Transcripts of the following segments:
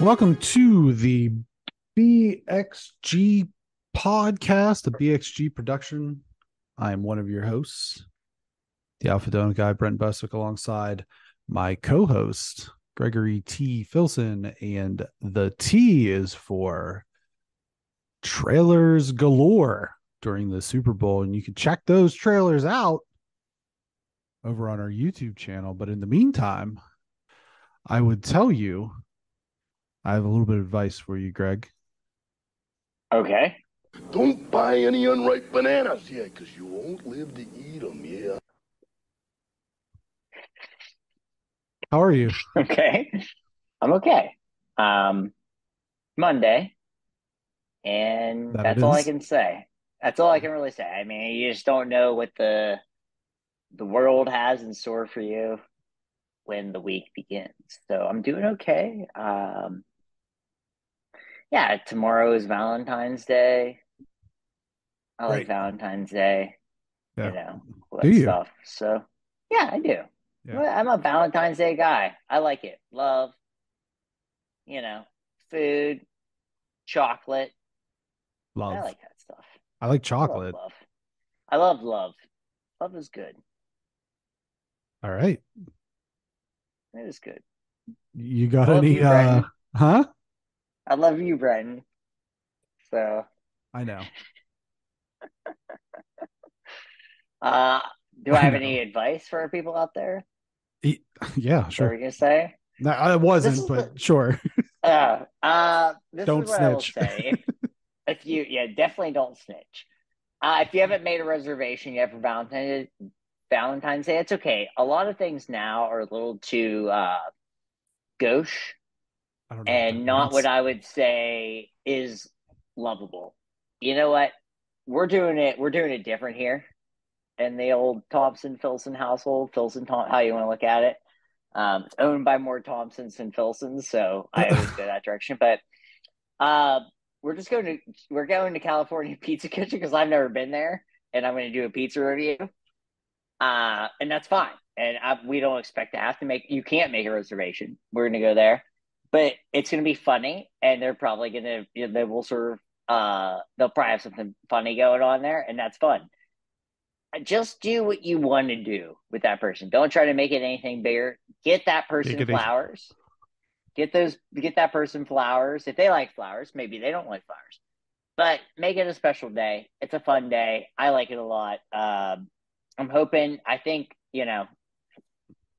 Welcome to the BXG podcast, the BXG production. I am one of your hosts, the Alpha Donut guy, Brent Buswick, alongside my co-host, Gregory T. Filson, and the T is for trailers galore during the Super Bowl, and you can check those trailers out over on our YouTube channel. But in the meantime, I would tell you, I have a little bit of advice for you, Greg. Okay. Don't buy any unripe bananas yet, because you won't live to eat them, yeah. How are you? Okay. I'm okay. Monday, and That it that's all I is. can say. That's all I can really say. I mean, you just don't know what the world has in store for you when the week begins. So I'm doing okay. Yeah, tomorrow is Valentine's Day. I like Great. Valentine's Day, Yeah. all Do that you? stuff. So yeah, I do. Yeah. Well, I'm a Valentine's Day guy. I like it. Love, food, chocolate. I Love. like that stuff. I like I love chocolate. love. I love love. Love is good. All right. It is good. You got I love any you, Brenton. huh? I love you, Brenton. So, I know. uh, do I I have know. any advice for people out there? Yeah, What are sure. we gonna say? No, I This wasn't, is the but sure. this is Don't what I will snitch. say. If you, yeah, definitely don't snitch. If you haven't made a reservation yet for Valentine's Day, it's okay. A lot of things now are a little too gauche I don't know what that and not what means. I would say is lovable. You know what? We're doing it different here in the old Thompson Filson household. Filson, how you want to look at it. It's owned by more Thompsons than Filsons, so I always go that direction. But uh, we're going to California Pizza Kitchen because I've never been there, and I'm going to do a pizza review. And that's fine. And we don't expect to have to make. You can't make a reservation. We're going to go there, but it's going to be funny, and they're probably going to. They will serve. They'll probably have something funny going on there, and that's fun. Just do what you want to do with that person. Don't try to make it anything bigger. Get that person Giggity. flowers. Get that person flowers. If they like flowers, maybe they don't like flowers. But make it a special day. It's a fun day. I like it a lot. I'm hoping, I think, it's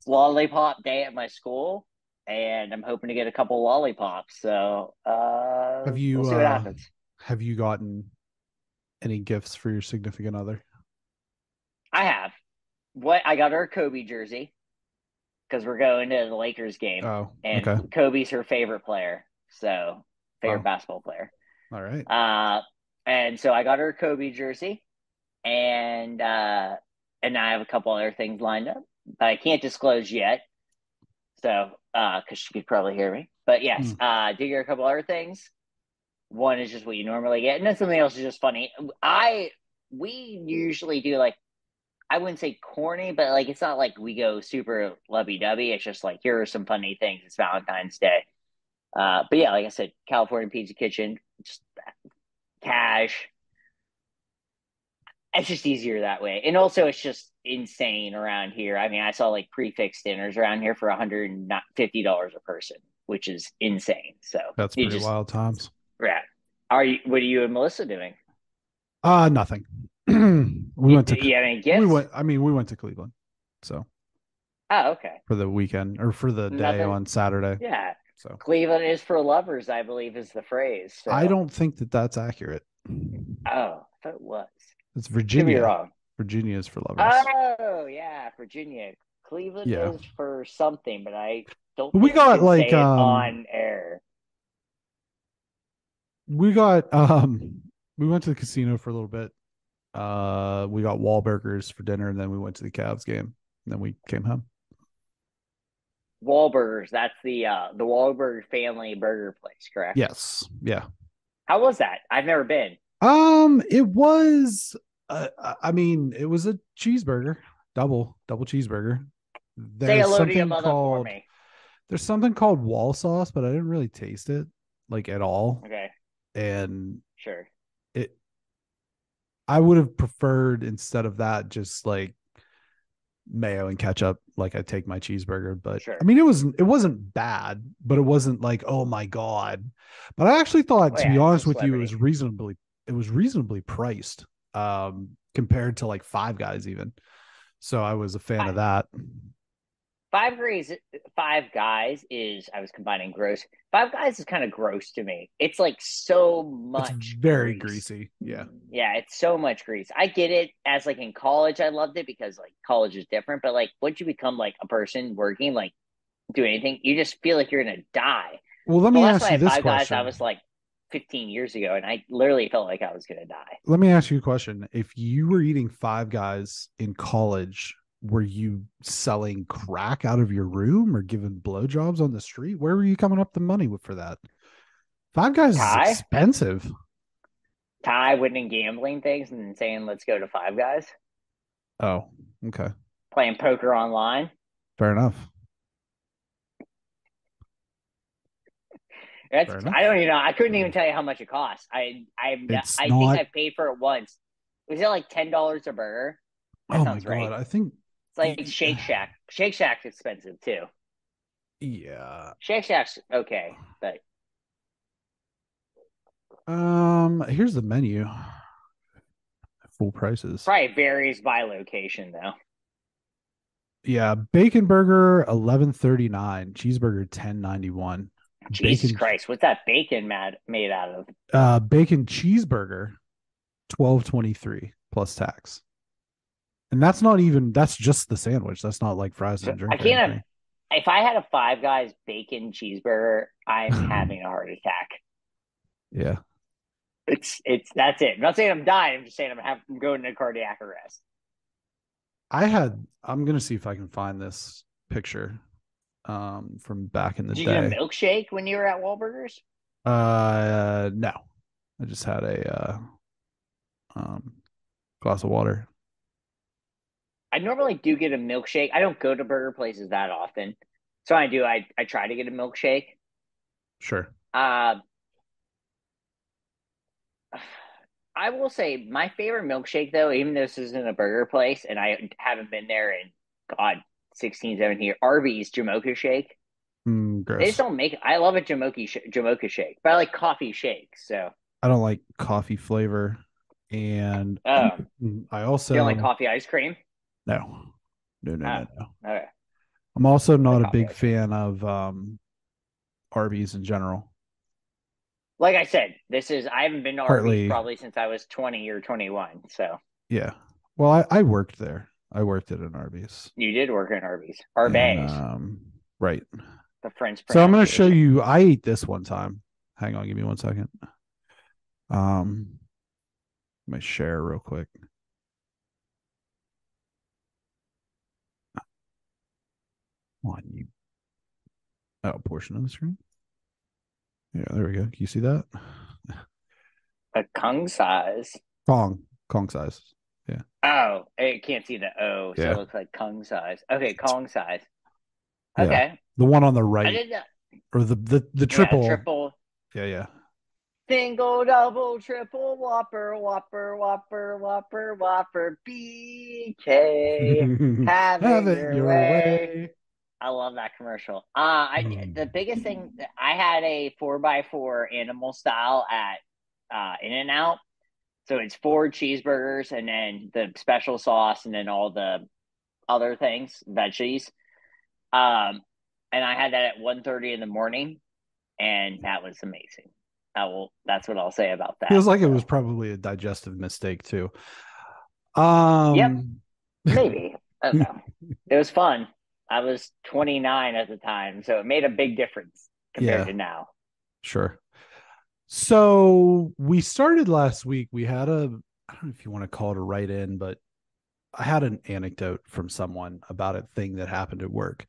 lollipop day at my school, and I'm hoping to get a couple lollipops. So Have we'll you see what happens. have you gotten any gifts for your significant other? I have. What I got her a Kobe jersey because we're going to the Lakers game, Oh, and okay. Kobe's her favorite player. So favorite Wow. basketball player. All right. And so I got her a Kobe jersey, and I have a couple other things lined up, but I can't disclose yet. So, because she could probably hear me. But yes, Hmm. do get a couple other things. One is just what you normally get, and then something else is just funny. We usually do, like, I wouldn't say corny, but like it's not like we go super lovey dovey. It's just like, here are some funny things. It's Valentine's Day. But yeah, like I said, California Pizza Kitchen, just cash. It's just easier that way. And also, it's just insane around here. I mean, I saw like prefix dinners around here for $150 a person, which is insane. So That's you pretty just, wild times. yeah. What are you and Melissa doing? Nothing. we went to You have any we gifts? went I mean, we went to Cleveland. So Oh, okay. for the weekend or for the day Nothing. on Saturday. Yeah. So Cleveland is for lovers, I believe is the phrase. I So, don't think that that's accurate. oh, I thought it was. It's Could be Virginia. wrong. Virginia is for lovers. Oh, yeah, Virginia. Cleveland Yeah. is for something, but I don't But we think I got can like say it on air. we got we went to the casino for a little bit. We got Wahlburgers for dinner and then we went to the Cavs game. And then we came home. Wahlburgers. That's the Wahlberg family burger place, correct? Yes. Yeah. How was that? I've never been. It was I mean, it was a cheeseburger, double cheeseburger. Say There's hello to your something mother for called me. There's something called wall sauce, but I didn't really taste it like at all. Okay, And sure. it I would have preferred instead of that just like mayo and ketchup like I take my cheeseburger. But I Sure. mean it wasn't bad, but it wasn't like, oh my God. But I actually thought, Well, to be yeah, it's a honest with you, celebrity. it was reasonably priced compared to like Five Guys even. So I was a fan of that. Five Guys, Five Guys is I was combining gross. Five Guys is kind of gross to me. It's like so It's much very grease. greasy. Yeah. Yeah, it's so much grease. I get it as like in college, I loved it because like college is different. But like once you become like a person working, like do anything, you just feel like you're gonna die. Well, let The me last time ask I you had this Five Guys, I question. was like 15 years ago, and I literally felt like I was gonna die. Let me ask you a question. If you were eating Five Guys in college, were you selling crack out of your room or giving blowjobs on the street? Where were you coming up the money for that? Five Guys is Ty, expensive. Ty winning gambling things and then saying let's go to Five Guys, Oh, okay. playing poker online. Fair enough. That's Fair I enough. don't even know. I couldn't even tell you how much it costs. It's I think not. I paid for it once. Was it like $10 a burger? That Oh my sounds God. right. I think. It's like Shake Shack. Shake Shack's expensive too. Yeah. Shake Shack's okay, but Here's the menu. Full prices. probably varies by location though. Yeah, bacon burger 11.39, cheeseburger 10.91. Jesus Bacon Christ, what's that bacon made out of? bacon cheeseburger 12.23 plus tax. And that's just the sandwich. That's not like fries So and I drink or can't have anything. if I had a Five Guys bacon cheeseburger, I'm having a heart attack. Yeah. It's that's it. I'm not saying I'm dying. I'm just saying I'm going into cardiac arrest. I'm gonna see if I can find this picture from back in the Did you get a day. milkshake when you were at Wahlburgers? No. I just had a um glass of water. I normally do get a milkshake. I don't go to burger places that often. So I do. I try to get a milkshake. Sure. Uh, I will say my favorite milkshake though, even though this isn't a burger place and I haven't been there in God 16, 17 years, Arby's Jamocha shake. They just Gross. don't make it. I love a Jamocha shake, but I like coffee shakes. So, I don't like coffee flavor. And oh, I you don't like also coffee ice cream? no. No, no, Oh, no, no. okay. I'm also I like not a coffee big ice cream. fan of Arby's in general. Like I said, I haven't been to Arby's Partly, probably since I was 20 or 21. So yeah. Well, I worked there. I worked at an Arby's. you did work in Arby's. And Arby's, right. the French So I'm gonna show pronunciation. you. I ate this one time. Hang on, give me 1 second. Let me share real quick. Come on, you portion of the screen. Yeah, there we go. Can you see that? A Kung size. Kong size. Yeah. Oh, I can't see the O, so it Yeah. looks like Kung size. Okay, Kong size. Yeah. Okay. The one on the I right, did not. or the Yeah, triple. triple, Yeah, yeah. single, double, triple, Whopper, Whopper, Whopper, Whopper, Whopper, BK, Have having it your your way. way. I love that commercial. The biggest thing I had a 4x4 animal style at In and Out. So it's four cheeseburgers and then the special sauce and then all the other things, veggies. And I had that at 1:30 in the morning, and that was amazing. That's what I'll say about that. Feels like it So, was probably a digestive mistake too. yep, Um, maybe. I don't know. It was fun. I was 29 at the time, so it made a big difference compared yeah, to now. sure. So we started last week. We had I don't know if you want to call it a write in, but I had an anecdote from someone about a thing that happened at work.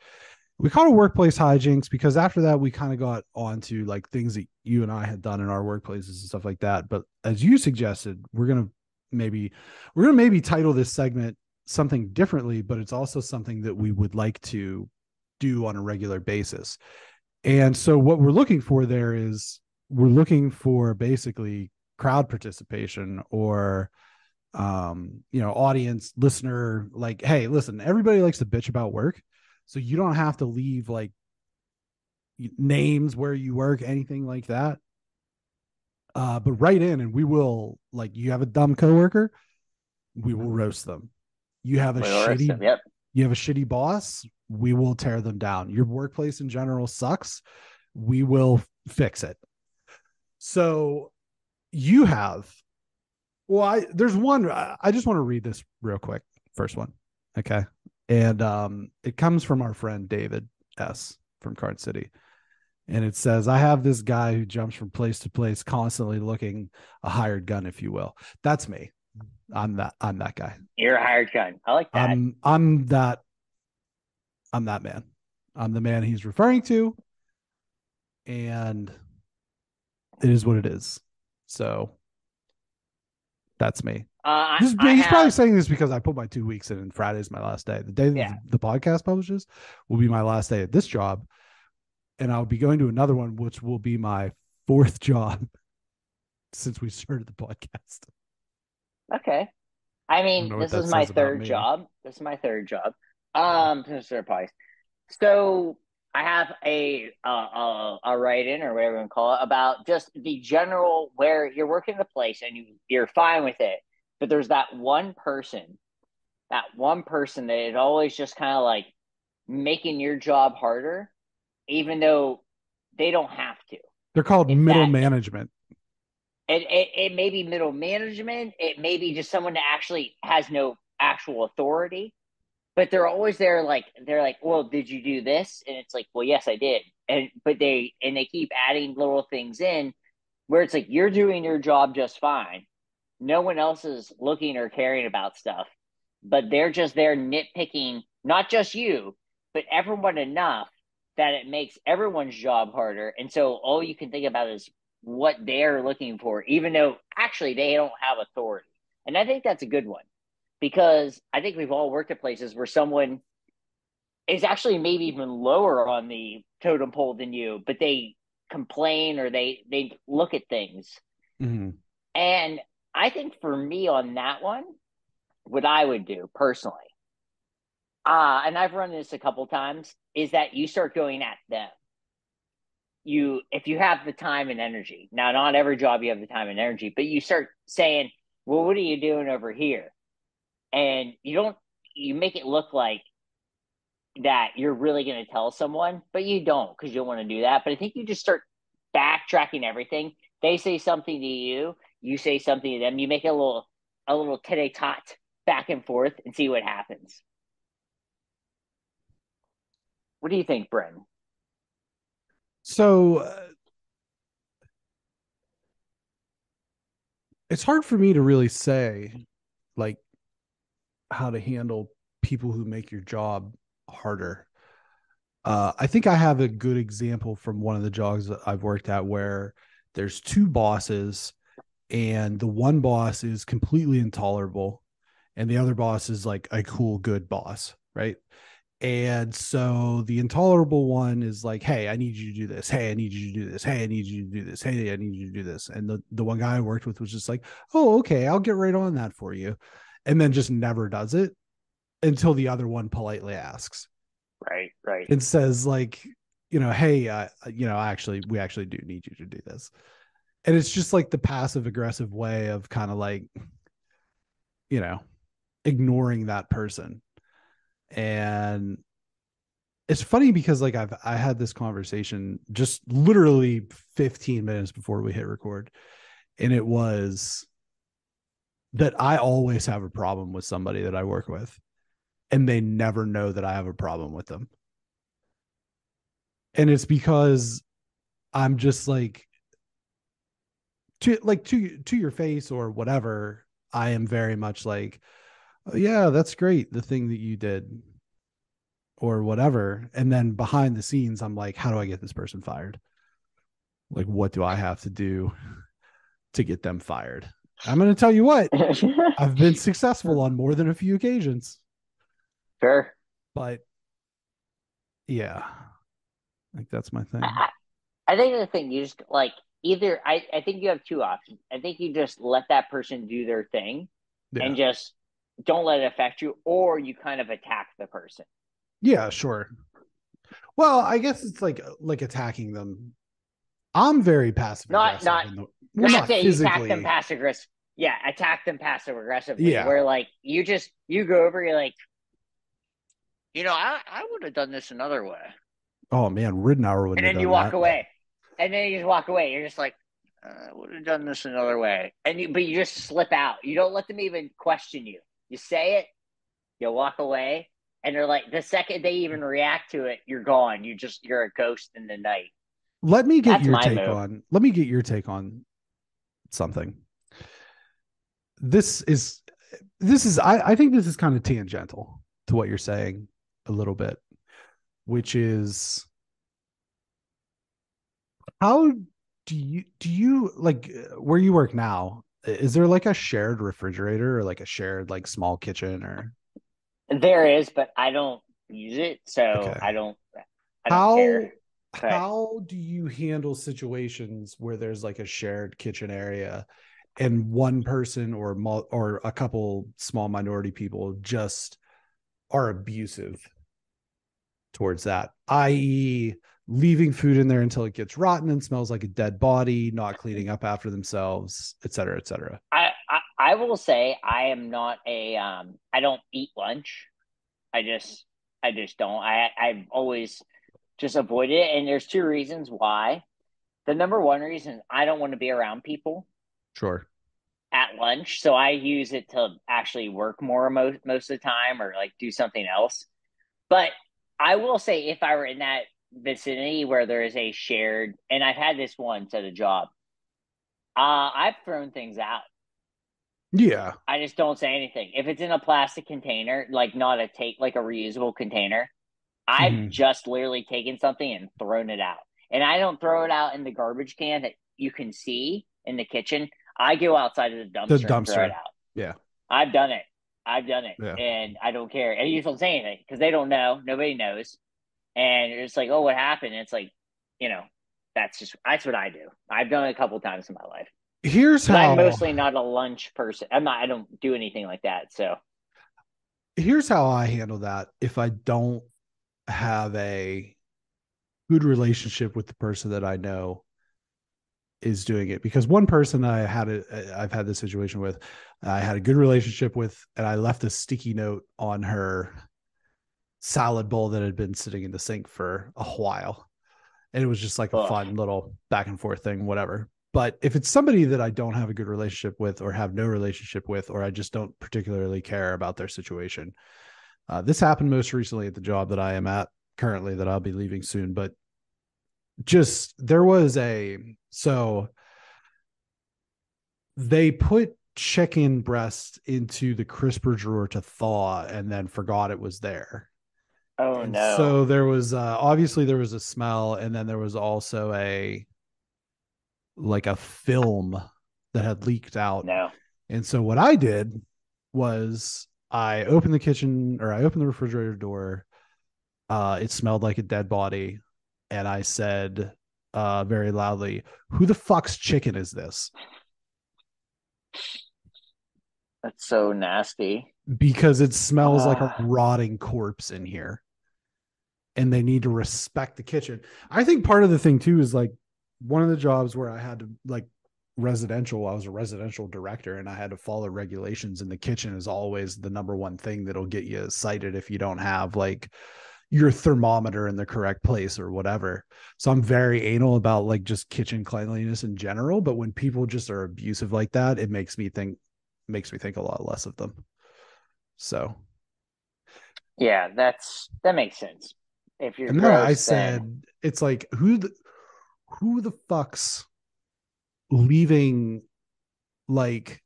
We called it workplace hijinks because after that, we kind of got onto like things that you and I had done in our workplaces and stuff like that. But as you suggested, we're gonna maybe title this segment something differently, but it's also something that we would like to do on a regular basis. And so what we're looking for there is we're looking for basically crowd participation or audience listener, like, hey, listen, everybody likes to bitch about work. So you don't have to leave like names where you work, anything like that. But write in and we will, like, you have a dumb coworker, we will roast them. You have a shitty, yep. You have a shitty boss, we will tear them down. Your workplace in general sucks, we will fix it. So you have, there's one, I just want to read this real quick. First one. Okay. And it comes from our friend David S. from Card City. And it says, I have this guy who jumps from place to place, constantly looking a hired gun, if you will. That's me. I'm that guy. You're a hired gun. I like that. I'm that man. I'm the man he's referring to. And it is what it is. So that's me. He's probably saying this because I put my 2 weeks in and Friday's my last day. The day that the podcast publishes will be my last day at this job. And I'll be going to another one, which will be my 4th job since we started the podcast. Okay. I mean, this is my 3rd job. This is my 3rd job. So I have a write-in or whatever you want to call it about just the general where you're working the place and you're fine with it. But there's that one person that is always just kind of like making your job harder, even though they don't have to. They're called middle management. It may be middle management. It may be just someone that actually has no actual authority, but they're always there. Like, they're like, well, did you do this? And it's like, well, yes, I did. But they keep adding little things in where it's like, you're doing your job just fine. No one else is looking or caring about stuff, but they're just there nitpicking, not just you, but everyone enough that it makes everyone's job harder. And so all you can think about is what they're looking for, even though actually they don't have authority. And I think that's a good one, because I think we've all worked at places where someone is actually maybe even lower on the totem pole than you, but they complain or they look at things. Mm-hmm. And I think for me on that one, what I would do personally, and I've run this a couple times, is that you start going at them. If you have the time and energy, now not every job you have the time and energy, but you start saying, well, what are you doing over here? And you make it look like that you're really going to tell someone, but you don't, because you don't want to do that. But I think you just start backtracking everything. They say something to you, you say something to them, you make a little tete-a-tete back and forth and see what happens. What do you think, Bren? So it's hard for me to really say like how to handle people who make your job harder. I think I have a good example from one of the jobs that I've worked at where there's 2 bosses and the one boss is completely intolerable and the other boss is like a cool, good boss, right? And so the intolerable one is like, hey, I need you to do this. Hey, I need you to do this. Hey, I need you to do this. Hey, I need you to do this. And the one guy I worked with was just like, oh, okay, I'll get right on that for you. And then just never does it until the other one politely asks. Right. And says like, hey, we actually do need you to do this. And it's just like the passive aggressive way of kind of like, ignoring that person. And it's funny because like I had this conversation just literally 15 minutes before we hit record. And it was that I always have a problem with somebody that I work with and they never know that I have a problem with them. And it's because I'm just like to your face or whatever. I am very much like, oh, yeah, that's great, the thing that you did or whatever. And then behind the scenes, I'm like, how do I get this person fired? Like, what do I have to do to get them fired? I'm going to tell you what, I've been successful on more than a few occasions. Sure. But Yeah. Like that's my thing. I think the thing you just like either I think you have two options. I think you just let that person do their thing Yeah. and just don't let it affect you, or you kind of attack the person. Yeah, sure. Well, I guess it's like attacking them. I'm very passive Not aggressive not in the well, not not say you attack them physically. passive aggressive. Yeah, attack them passive aggressively, Yeah. where like you go over, you're like, I would have done this another way. Oh man, Ridenour And wouldn't have then you done walk that. away. And then you just walk away. You're just like, I would have done this another way. But you just slip out. You don't let them even question you. You say it, you walk away, and they're like, the second they even react to it, you're gone. You're a ghost in the night. Let me get That's your my take move. on let me get your take on something. This is I think this is kind of tangential to what you're saying a little bit, which is how do you like where you work now? Is there like a shared refrigerator or like a shared like small kitchen or There is, but I don't use it, so okay. I don't care. How But how do you handle situations where there's like a shared kitchen area and one person or a couple small minority people just are abusive towards that, i.e., leaving food in there until it gets rotten and smells like a dead body, not cleaning up after themselves, et cetera, et cetera. I will say I am not I don't eat lunch. I just I just don't. I've always just avoided it, and there's two reasons why. The number one reason I don't want to be around people Sure. at lunch, so I use it to actually work more most of the time or like do something else. But I will say if I were in that vicinity where there is a shared, and I've had this once at a job, I've thrown things out. Yeah. I just don't say anything. If it's in a plastic container, like not a take, like a reusable container, I've Mm-hmm. just literally taken something and thrown it out. And I don't throw it out in the garbage can that you can see in the kitchen. I go outside of the The dumpster and throw it dumpster. out. Yeah. I've done it. I've done it. Yeah. And I don't care. And you don't say anything because they don't know. Nobody knows. And it's like, oh, what happened? And it's like, you know, that's what I do. I've done it a couple times in my life. Here's But I'm how mostly not a lunch person. I don't do anything like that. So here's how I handle that if I don't have a good relationship with the person that I know is doing it, because one person I've had this situation with, I had a good relationship with, and I left a sticky note on her salad bowl that had been sitting in the sink for a while, and it was just like a ugh. fun little back and forth thing, whatever. But if it's somebody that I don't have a good relationship with or have no relationship with, or I just don't particularly care about their situation, this happened most recently at the job that I am at currently that I'll be leaving soon. But just there was a so they put chicken breast into the crisper drawer to thaw and then forgot it was there. Oh And no. so there was obviously there was a smell, and then there was also a like a film that had leaked out. No. And so what I did was I opened the kitchen, or I opened the refrigerator door. It smelled like a dead body. And I said very loudly, "Who the fuck's chicken is this?" That's so nasty. Because it smells like a Uh, rotting corpse in here. And they need to respect the kitchen. I think part of the thing too is like one of the jobs where I had to like residential, I was a residential director and I had to follow regulations, and the kitchen is always the number one thing that'll get you cited if you don't have like your thermometer in the correct place or whatever. So I'm very anal about like just kitchen cleanliness in general, but when people just are abusive like that, it makes me think a lot less of them. So, yeah, that makes sense. If you're and then I gross, then said, it's like who the fuck's leaving like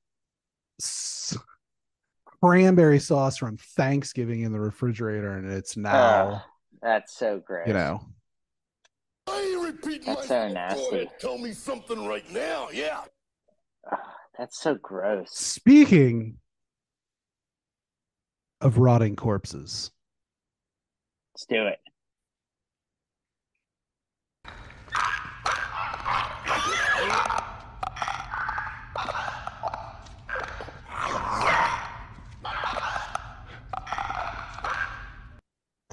cranberry sauce from Thanksgiving in the refrigerator, and it's uh now, that's so you gross. know, I ain't repeating That's so myself. Go nasty. ahead, tell me something right now. Yeah. Ugh, that's so gross. speaking of rotting corpses, Let's do it.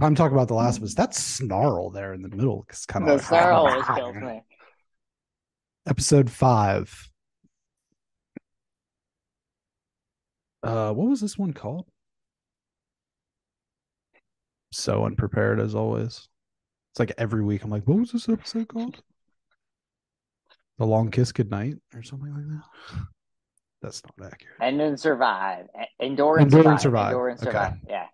I'm talking about The Last of Us. That snarl there in the middle is kind The of snarl always kills me. Episode 5. What was this one called? So unprepared as always. It's like every week I'm like, what was this episode called? The Long Kiss Goodnight or something like that. That's not accurate. End and survive. Endure and Endure and survive. survive. Endure and survive. Okay. Yeah.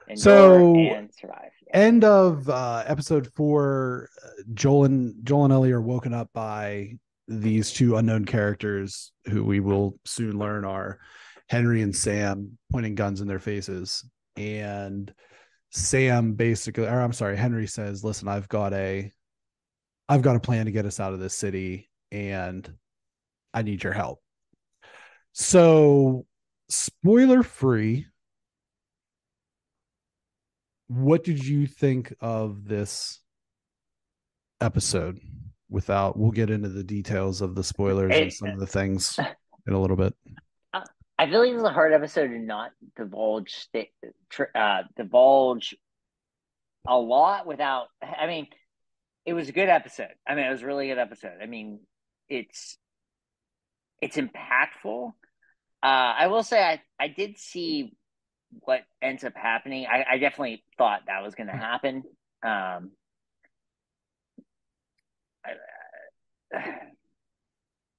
Endure So and survive. Yeah. end of episode 4, Joel and Ellie are woken up by these two unknown characters who we will soon learn are Henry and Sam, pointing guns in their faces. And Sam basically, or I'm sorry, Henry says, listen, I've got a plan to get us out of this city and I need your help. So, spoiler free, what did you think of this episode? We'll get into the details of the spoilers and some of the things in a little bit. I feel like this is a hard episode to not divulge a lot without. I mean, it was a good episode. I mean, it was a really good episode. I mean, it's impactful. I will say I did see what ends up happening. I definitely thought that was going to happen.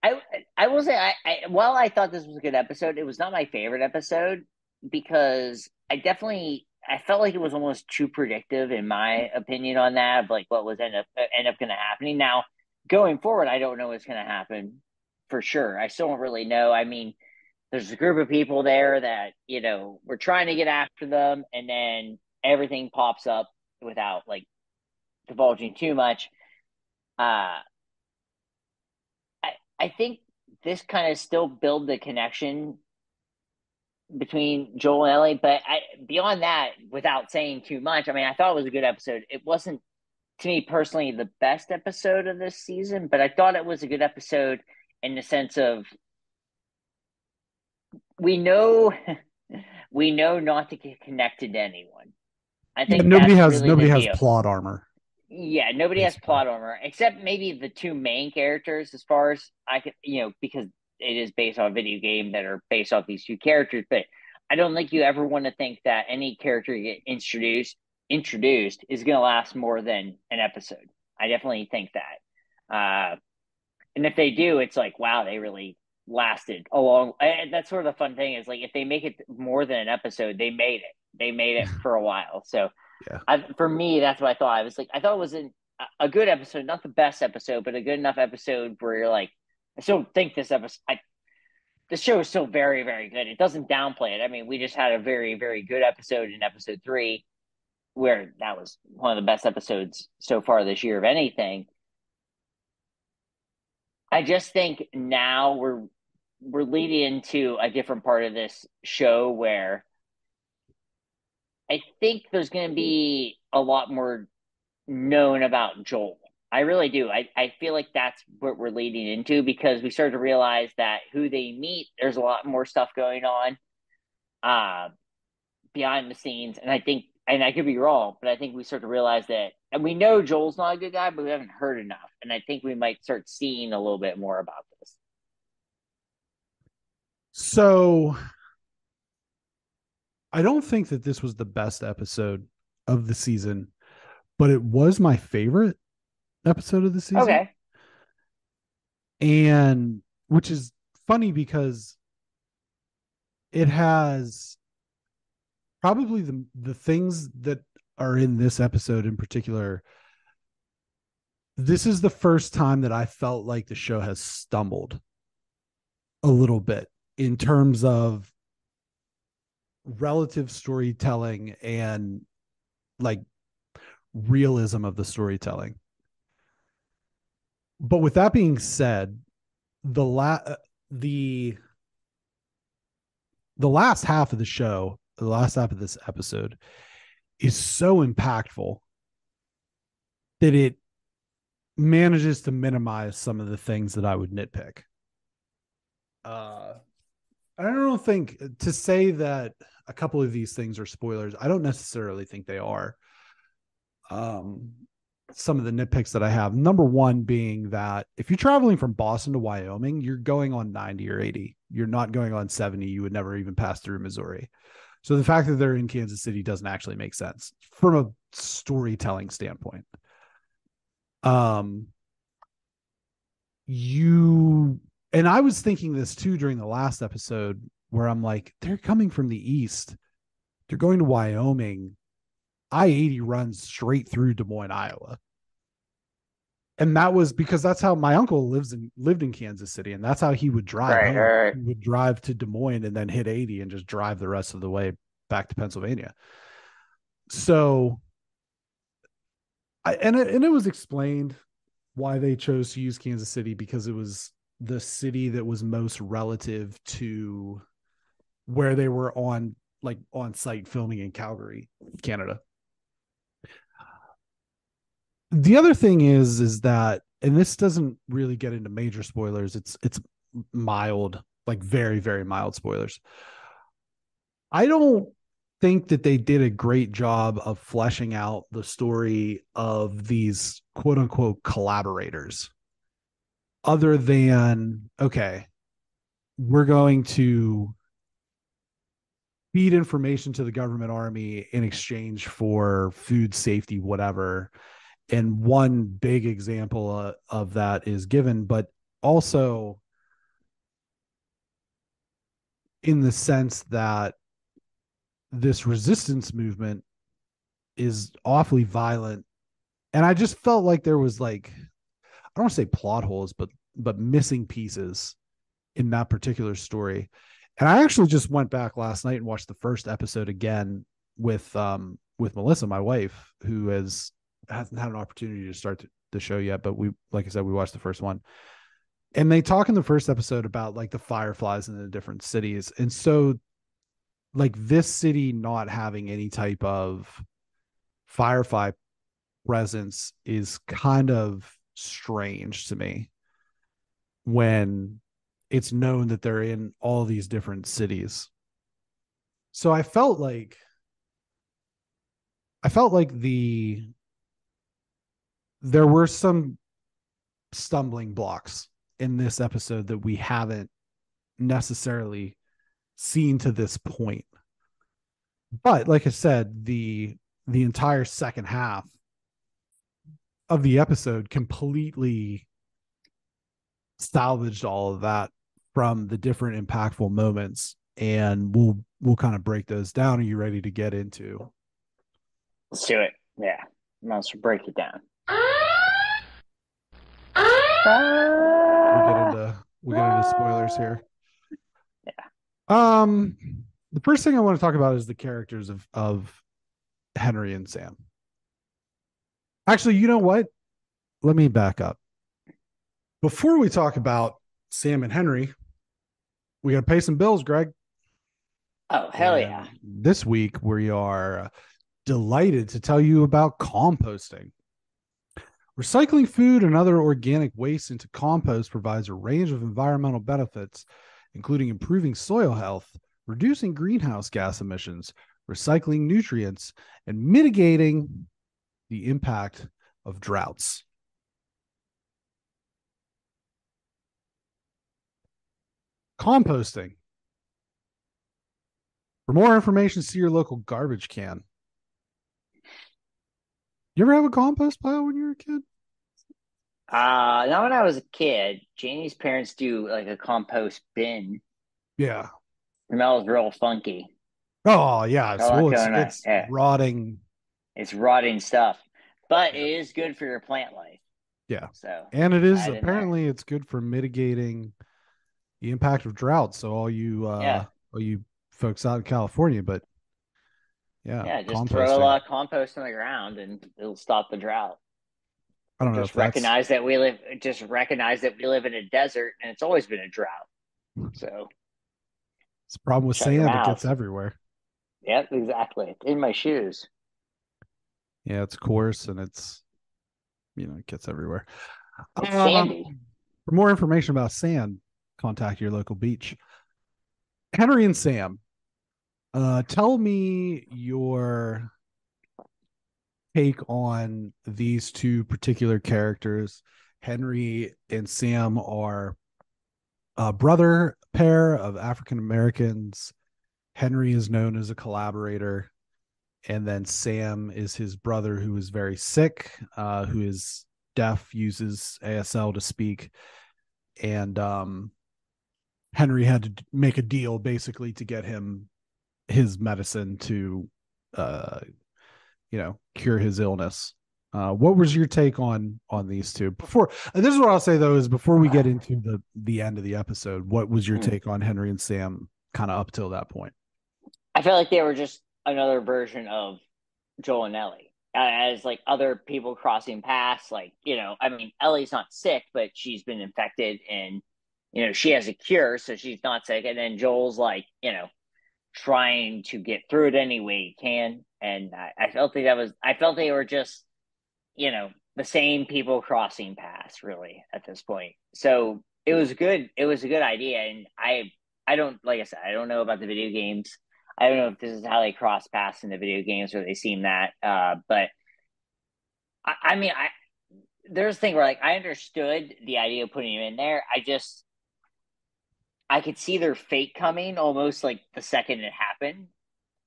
I will say while I thought this was a good episode, it was not my favorite episode because I felt like it was almost too predictive in my opinion on that of like what was end up going to happening. Now going forward, I don't know what's going to happen for sure. I still don't really know. I mean, there's a group of people there that we're trying to get after them, and then everything pops up without like divulging too much. I think this kind of still build the connection between Joel and Ellie, but beyond that, without saying too much, I mean, I thought it was a good episode. It wasn't, to me personally, the best episode of this season, but I thought it was a good episode in the sense of we know not to get connected to anyone. I think nobody that's has really nobody the has deal. plot armor. Yeah, nobody has plot armor except maybe the two main characters, as far as I can, because it is based on a video game that are based off these two characters. But I don't think you ever want to think that any character you get introduced is going to last more than an episode. I definitely think that. And if they do, it's like, wow, they really lasted a long. And that's sort of the fun thing is like if they make it more than an episode, they made it. They made it for a while. So. Yeah. For me, that's what I thought. I thought it was a good episode, not the best episode, but a good enough episode where you're like, I still think this show is still very, very good. It doesn't downplay it. I mean, we just had a very, very good episode in episode 3, where that was one of the best episodes so far this year of anything. I just think now we're leading into a different part of this show where I think there's going to be a lot more known about Joel. I really do. I feel like that's what we're leading into because we started to realize that who they meet, there's a lot more stuff going on behind the scenes. And I think, and I could be wrong, but I think we start to realize that, and we know Joel's not a good guy, but we haven't heard enough. And I think we might start seeing a little bit more about this. So I don't think that this was the best episode of the season, but it was my favorite episode of the season. Okay. And which is funny because it has probably the things that are in this episode in particular. This is the first time that I felt like the show has stumbled a little bit in terms of relative storytelling and like realism of the storytelling. But with that being said, the last half of the show, the last half of this episode is so impactful that it manages to minimize some of the things that I would nitpick. I don't think to say that a couple of these things are spoilers. I don't necessarily think they are. some of the nitpicks that I have. Number one being that if you're traveling from Boston to Wyoming, you're going on 90 or 80. You're not going on 70. You would never even pass through Missouri. So the fact that they're in Kansas City doesn't actually make sense from a storytelling standpoint. And I was thinking this too during the last episode where I'm like, they're coming from the east. They're going to Wyoming. I-80 runs straight through Des Moines, Iowa. And that was because that's how my uncle lived in Kansas City, and that's how he would drive home. Right. He would drive to Des Moines and then hit 80 and just drive the rest of the way back to Pennsylvania. So it was explained why they chose to use Kansas City, because it was the city that was most relative to where they were on site filming in Calgary, Canada. The other thing is that, and this doesn't really get into major spoilers, it's mild, like very, very mild spoilers. I don't think that they did a great job of fleshing out the story of these quote unquote collaborators, other than, okay, we're going to feed information to the government army in exchange for food safety, whatever. And one big example of that is given, but also in the sense that this resistance movement is awfully violent. And I just felt like there was, like, I don't want to say plot holes, but missing pieces in that particular story. And I actually just went back last night and watched the first episode again with Melissa, my wife, who hasn't had an opportunity to start the show yet, but like I said, we watched the first one. And they talk in the first episode about like the fireflies in the different cities. And so like this city not having any type of firefly presence is kind of strange to me, when it's known that they're in all these different cities. So I felt like there were some stumbling blocks in this episode that we haven't necessarily seen to this point. But like I said, the entire second half of the episode completely salvaged all of that from the different impactful moments, and we'll kind of break those down. Are you ready to get into? Let's do it. Yeah, let's break it down. We'll get into spoilers here. Yeah. The first thing I want to talk about is the characters of Henry and Sam. Actually, you know what? Let me back up. Before we talk about Sam and Henry, we got to pay some bills, Greg. Oh, hell yeah. This week, we are delighted to tell you about composting. Recycling food and other organic waste into compost provides a range of environmental benefits, including improving soil health, reducing greenhouse gas emissions, recycling nutrients, and mitigating the impact of droughts. Composting. For more information, see your local garbage can. You ever have a compost pile when you were a kid? Not when I was a kid. Janie's parents do like a compost bin. Yeah. It smells real funky. Oh yeah, it's rotting. It's rotting stuff, but it is good for your plant life. Yeah. So, and it is apparently it's good for mitigating the impact of drought. So all you folks out in California, but just throw a lot of compost on the ground and it'll stop the drought. I don't know. Just recognize that we live in a desert and it's always been a drought. So it's a problem with sand; it gets everywhere. Yep, exactly. In my shoes. Yeah, it's coarse and it's it gets everywhere. It's sandy. For more information about sand, contact your local beach. Henry and Sam, tell me your take on these two particular characters. Henry and Sam are a brother pair of African Americans. Henry is known as a collaborator, and then Sam is his brother who is very sick, who is deaf, uses ASL to speak, and Henry had to make a deal basically to get him his medicine to, cure his illness. What was your take on these two? Before this is what I'll say though is before we get into the end of the episode, what was your take on Henry and Sam kind of up till that point? I felt like they were just another version of Joel and Ellie, as like other people crossing paths. Like, I mean, Ellie's not sick, but she's been infected and, she has a cure, so she's not sick. And then Joel's like, trying to get through it any way he can. And I felt they were just, the same people crossing paths really at this point. So it was good. It was a good idea. And I don't, like I said, I don't know about the video games. I don't know if this is how they cross paths in the video games or they seem that. But I mean, there's a thing where like I understood the idea of putting him in there. I could see their fate coming almost like the second it happened.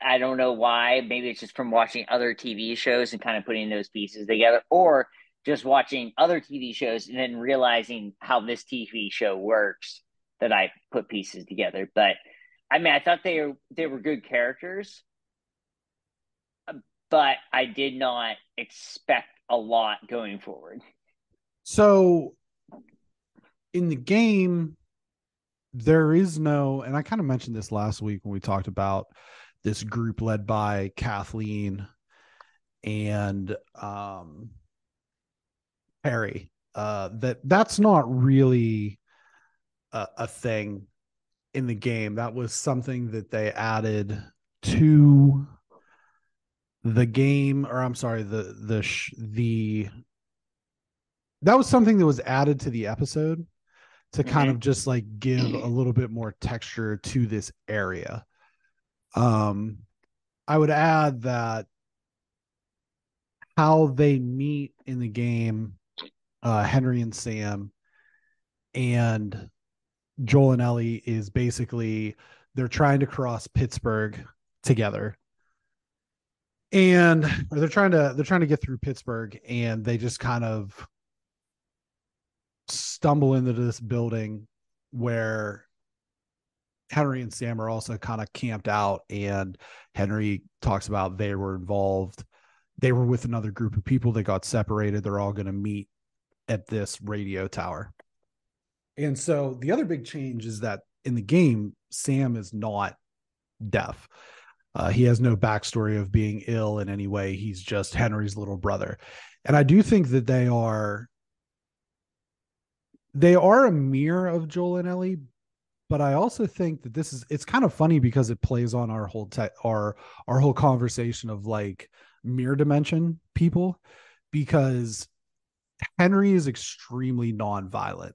I don't know why. Maybe it's just from watching other TV shows and kind of putting those pieces together, or just watching other TV shows and then realizing how this TV show works that I put pieces together. But I mean, I thought they were good characters, but I did not expect a lot going forward. So in the game, there is no, and I kind of mentioned this last week when we talked about this group led by Kathleen and Harry. That's not really a thing in the game. That was something that they added to the game, or I'm sorry, that was something that was added to the episode to kind of just like give a little bit more texture to this area. I would add that how they meet in the game, Henry and Sam and Joel and Ellie, is basically they're trying to cross Pittsburgh together. And they're trying to get through Pittsburgh, and they just kind of stumble into this building where Henry and Sam are also kind of camped out, and Henry talks about they were involved. They were with another group of people. They got separated. They're all going to meet at this radio tower. And so the other big change is that in the game, Sam is not deaf. He has no backstory of being ill in any way. He's just Henry's little brother. And I do think that they are a mirror of Joel and Ellie, but I also think that it's kind of funny because it plays on our whole our whole conversation of like mirror dimension people, because Henry is extremely nonviolent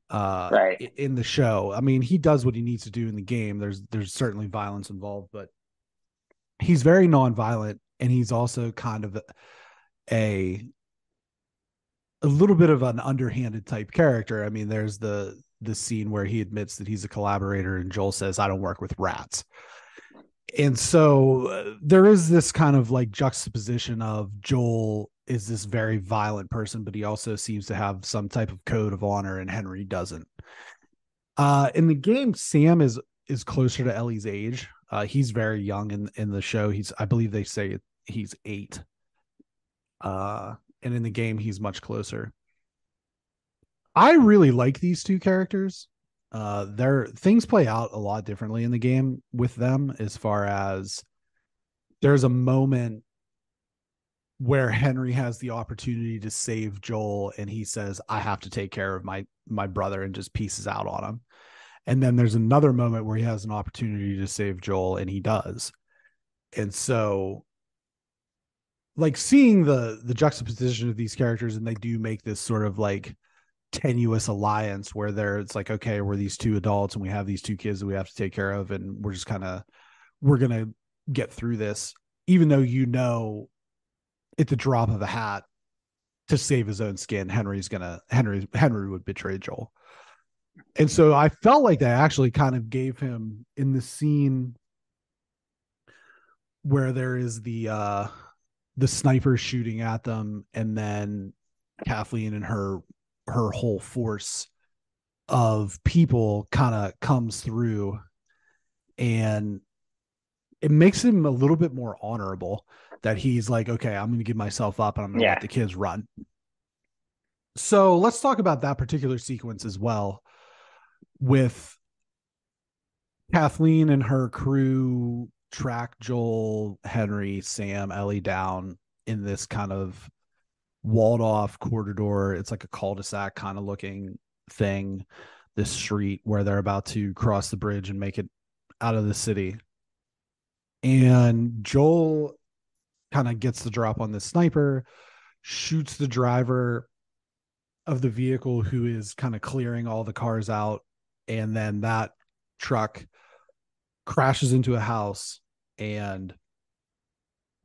right in the show. I mean, he does what he needs to do in the game. There's certainly violence involved, but he's very nonviolent, and he's also kind of a little bit of an underhanded type character. I mean, there's the scene where he admits that he's a collaborator and Joel says, "I don't work with rats." And so there is this kind of like juxtaposition of Joel is this very violent person, but he also seems to have some type of code of honor, and Henry doesn't. In the game, Sam is closer to Ellie's age. He's very young in the show. I believe they say he's 8. And in the game, he's much closer. I really like these two characters. Their things play out a lot differently in the game with them, as far as there's a moment where Henry has the opportunity to save Joel, and he says, "I have to take care of my brother," and just pieces out on him. And then there's another moment where he has an opportunity to save Joel, and he does. And so, like, seeing the juxtaposition of these characters, and they do make this sort of like tenuous alliance where it's like, okay, we're these two adults and we have these two kids that we have to take care of, and we're gonna get through this, even though at the drop of a hat to save his own skin, Henry would betray Joel. And so I felt like they actually kind of gave him in the scene where there is the sniper shooting at them, and then Kathleen and her whole force of people kind of comes through, and it makes him a little bit more honorable that he's like, okay, I'm going to give myself up and I'm going to let the kids run. So let's talk about that particular sequence as well, with Kathleen and her crew track Joel, Henry, Sam, Ellie down in this kind of walled off corridor. It's like a cul-de-sac kind of looking thing, this street where they're about to cross the bridge and make it out of the city. And Joel kind of gets the drop on the sniper, shoots the driver of the vehicle who is kind of clearing all the cars out. And then that truck crashes into a house, and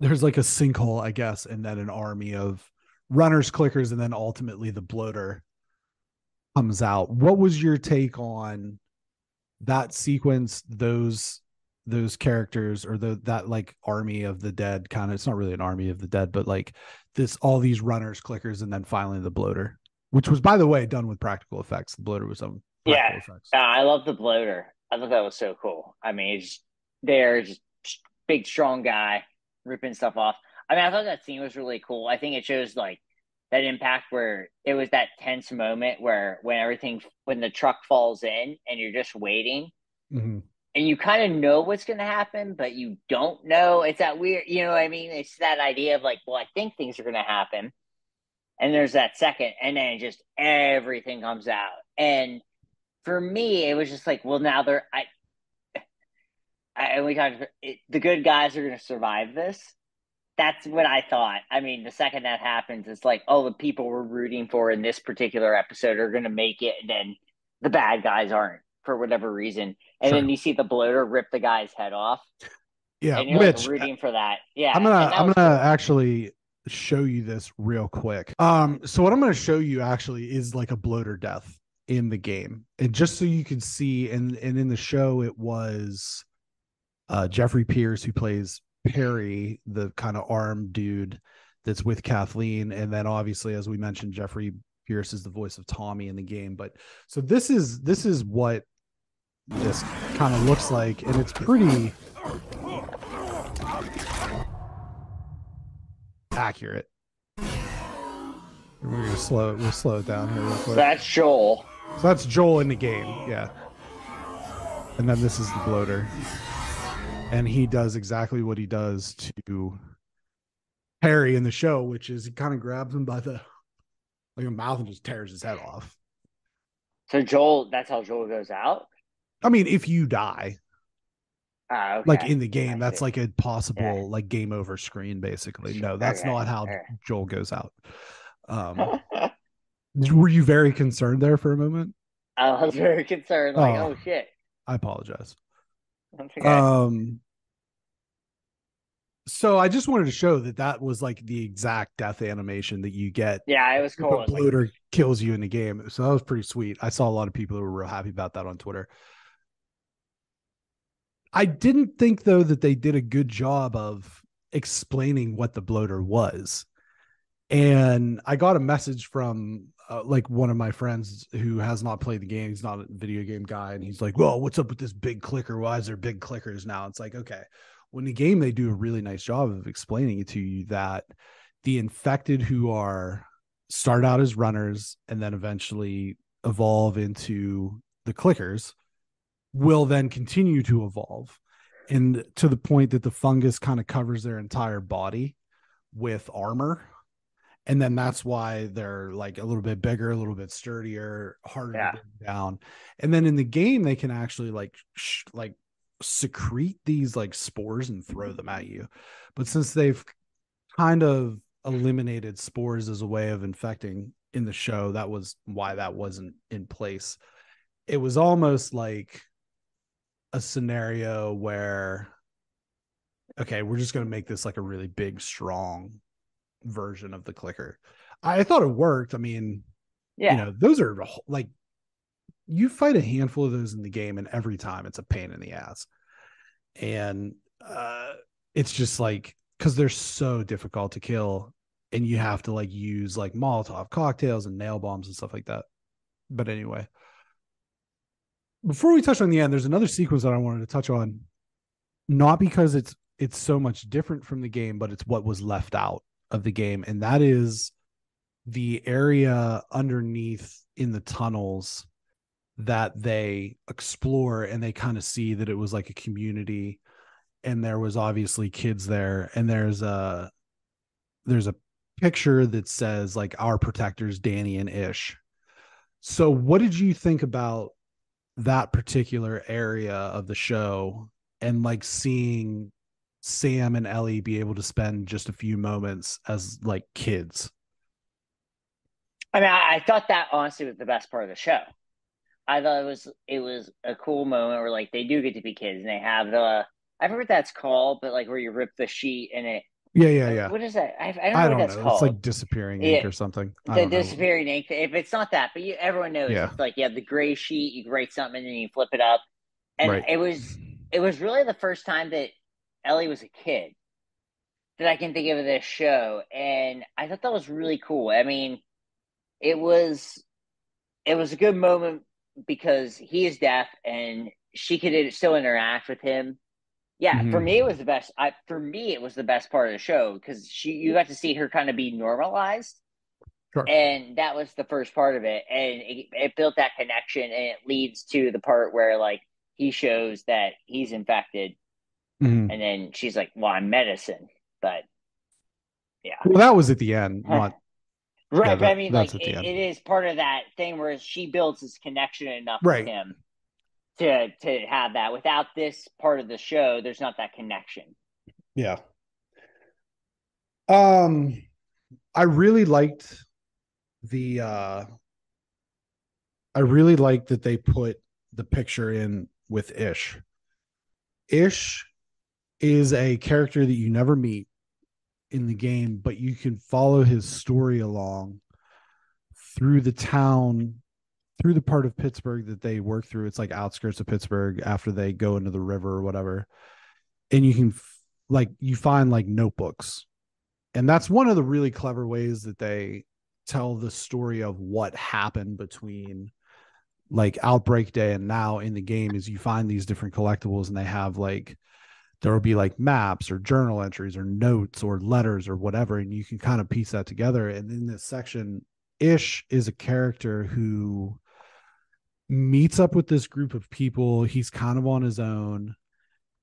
there's like a sinkhole, I guess, and then an army of runners, clickers, and then ultimately the bloater comes out. What was your take on that sequence, those characters, or that like army of the dead kind of? It's not really an army of the dead, but like this, all these runners, clickers, and then finally the bloater, which was, by the way, done with practical effects. The bloater was on practical effects. I love the bloater. I thought that was so cool. I mean, they're just big, strong guy ripping stuff off. I mean, I thought that scene was really cool. I think it shows like that impact where it was that tense moment where when the truck falls in and you're just waiting, mm-hmm. and you kind of know what's going to happen, but you don't know. It's that weird, you know what I mean? It's that idea of like, well, I think things are going to happen. And there's that second, and then just everything comes out. And for me, it was just like, well, now the good guys are going to survive this. That's what I thought. I mean, the second that happens, it's like, oh, the people we're rooting for in this particular episode are going to make it, and then the bad guys aren't for whatever reason. And then you see the bloater rip the guy's head off. Yeah, and you're like rooting for that. Yeah, I'm gonna actually show you this real quick. So what I'm going to show you actually is like a bloater death in the game, and just so you can see, and in the show it was Jeffrey Pierce who plays Perry, the kind of armed dude that's with Kathleen, and then obviously, as we mentioned, Jeffrey Pierce is the voice of Tommy in the game. But so this is what this kind of looks like, and it's pretty accurate. We'll slow it down here real quick. That's Joel. So that's Joel in the game, yeah. And then this is the bloater. And he does exactly what he does to Harry in the show, which is he kind of grabs him by the mouth and just tears his head off. So Joel, that's how Joel goes out? I mean, if you die. Okay. Like in the game, that's like a possible like game over screen, basically. No, that's not how Joel goes out. Were you very concerned there for a moment? I was very concerned. Like, oh shit. I apologize. Okay. So I just wanted to show that was like the exact death animation that you get. Yeah, it was cool. The bloater kills you in the game. So that was pretty sweet. I saw a lot of people who were real happy about that on Twitter. I didn't think, though, that they did a good job of explaining what the bloater was. And I got a message from like one of my friends who has not played the game. He's not a video game guy. And he's like, well, what's up with this big clicker? Why is there big clickers now? It's like, okay, when the game, they do a really nice job of explaining it to you that the infected who start out as runners and then eventually evolve into the clickers will then continue to evolve, and to the point that the fungus kind of covers their entire body with armor. And then that's why they're like a little bit bigger, a little bit sturdier, harder to bring down. And then in the game, they can actually like secrete these like spores and throw them at you. But since they've kind of eliminated spores as a way of infecting in the show, that was why that wasn't in place. It was almost like a scenario where, okay, we're just going to make this like a really big, strong version of the clicker. I thought it worked. I mean, Yeah. those are like, you fight a handful of those in the game, and every time it's a pain in the ass. And it's just like, because they're so difficult to kill, and you have to like use like Molotov cocktails and nail bombs and stuff like that. But anyway, before we touch on the end, there's another sequence that I wanted to touch on, not because it's so much different from the game, but it's what was left out of the game, and that is the area underneath in the tunnels that they explore, and they kind of see that it was like a community, and there was obviously kids there, and there's a picture that says like, our protectors Danny and Ish. So what did you think about that particular area of the show, and like seeing Sam and Ellie be able to spend just a few moments as like kids? I mean, I thought that honestly was the best part of the show. I thought it was a cool moment where like they do get to be kids, and they have I forget what that's called, but like where you rip the sheet and it. Yeah. What is that? I don't I know what don't that's know. It's called. like disappearing ink or something. I The don't know. disappearing ink. If it's not that, but everyone knows Yeah. it's like you have the gray sheet, you write something, and you flip it up, and Right. it was really the first time that Ellie was a kid that I can think of this show, and I thought that was really cool. I mean, it was a good moment because he is deaf and she could still interact with him. Yeah, for me it was the best. For me it was the best part of the show because you got to see her kind of be normalized, Sure. and that was the first part of it, and it built that connection, and it leads to the part where like he shows that he's infected, and then she's like, "Well, I'm medicine," but yeah, well, that was at the end, not right. yeah, But I mean, like that's at the end. it is part of that thing where she builds this connection enough Right. with him to have that. Without this part of the show, there's not that connection. Yeah. I really liked that they put the picture in with Ish. Ish is a character that you never meet in the game, but you can follow his story along through the town, through the part of Pittsburgh that they work through. It's like outskirts of Pittsburgh after they go into the river or whatever. And you can you find like notebooks. And that's one of the really clever ways that they tell the story of what happened between like Outbreak Day and now in the game, is you find these different collectibles, and they have like, there will be like maps or journal entries or notes or letters or whatever, and you can kind of piece that together. And in this section, Ish is a character who meets up with this group of people. He's kind of on his own,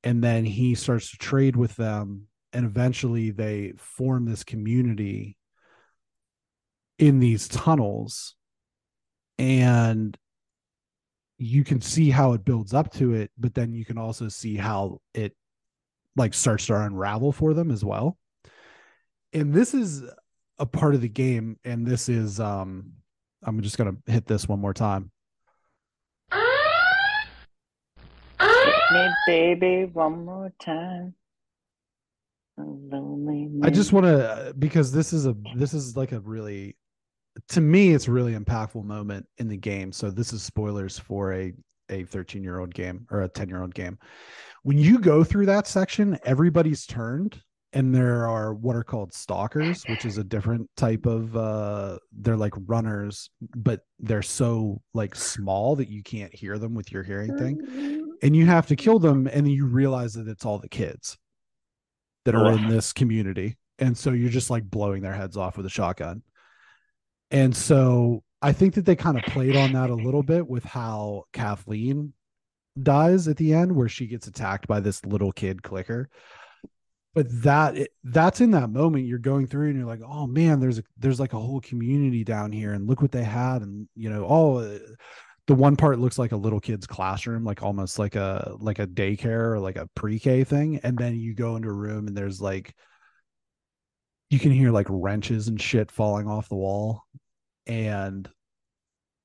and then he starts to trade with them, and eventually they form this community in these tunnels, and you can see how it builds up to it, but then you can also see how it like starts to unravel for them as well. And this is a part of the game, and this is I'm just gonna hit this one more time. Hit me, baby, one more time. I just want to, because this is like a really, to me, it's a really impactful moment in the game. So this is spoilers for a 13-year-old game or a 10-year-old game. When you go through that section, everybody's turned, and there are what are called stalkers, which is a different type of they're like runners, but they're so like small that you can't hear them with your hearing thing, and you have to kill them, and then you realize that it's all the kids that are in this community, and so you're just like blowing their heads off with a shotgun. And so I think that they kind of played on that a little bit with how Kathleen dies at the end, where she gets attacked by this little kid clicker. But that's in that moment you're going through, and you're like, oh man, there's like a whole community down here, and look what they had. And the one part looks like a little kid's classroom, like almost like a daycare or like a pre-K thing. And then you go into a room, and there's like, you can hear like wrenches and shit falling off the wall, and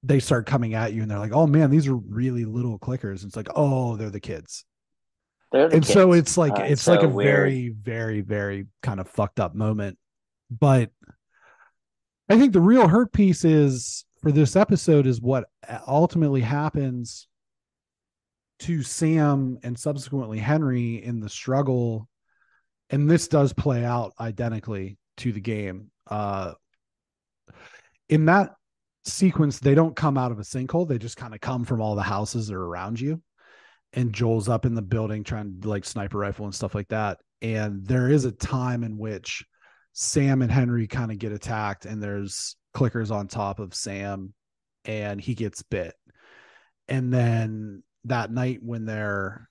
they start coming at you, and they're like, oh man, these are really little clickers. And it's like, oh, they're the kids. They're the and kids. so it's like, it's so like a weird. very, very, very kind of fucked up moment. But I think the real hurt piece is for this episode is what ultimately happens to Sam and subsequently Henry in the struggle. And this does play out identically to the game. In that sequence, they don't come out of a sinkhole. They just kind of come from all the houses that are around you. And Joel's up in the building trying to like sniper rifle and stuff like that. And there is a time in which Sam and Henry kind of get attacked, and there's clickers on top of Sam, and he gets bit. And then that night when they're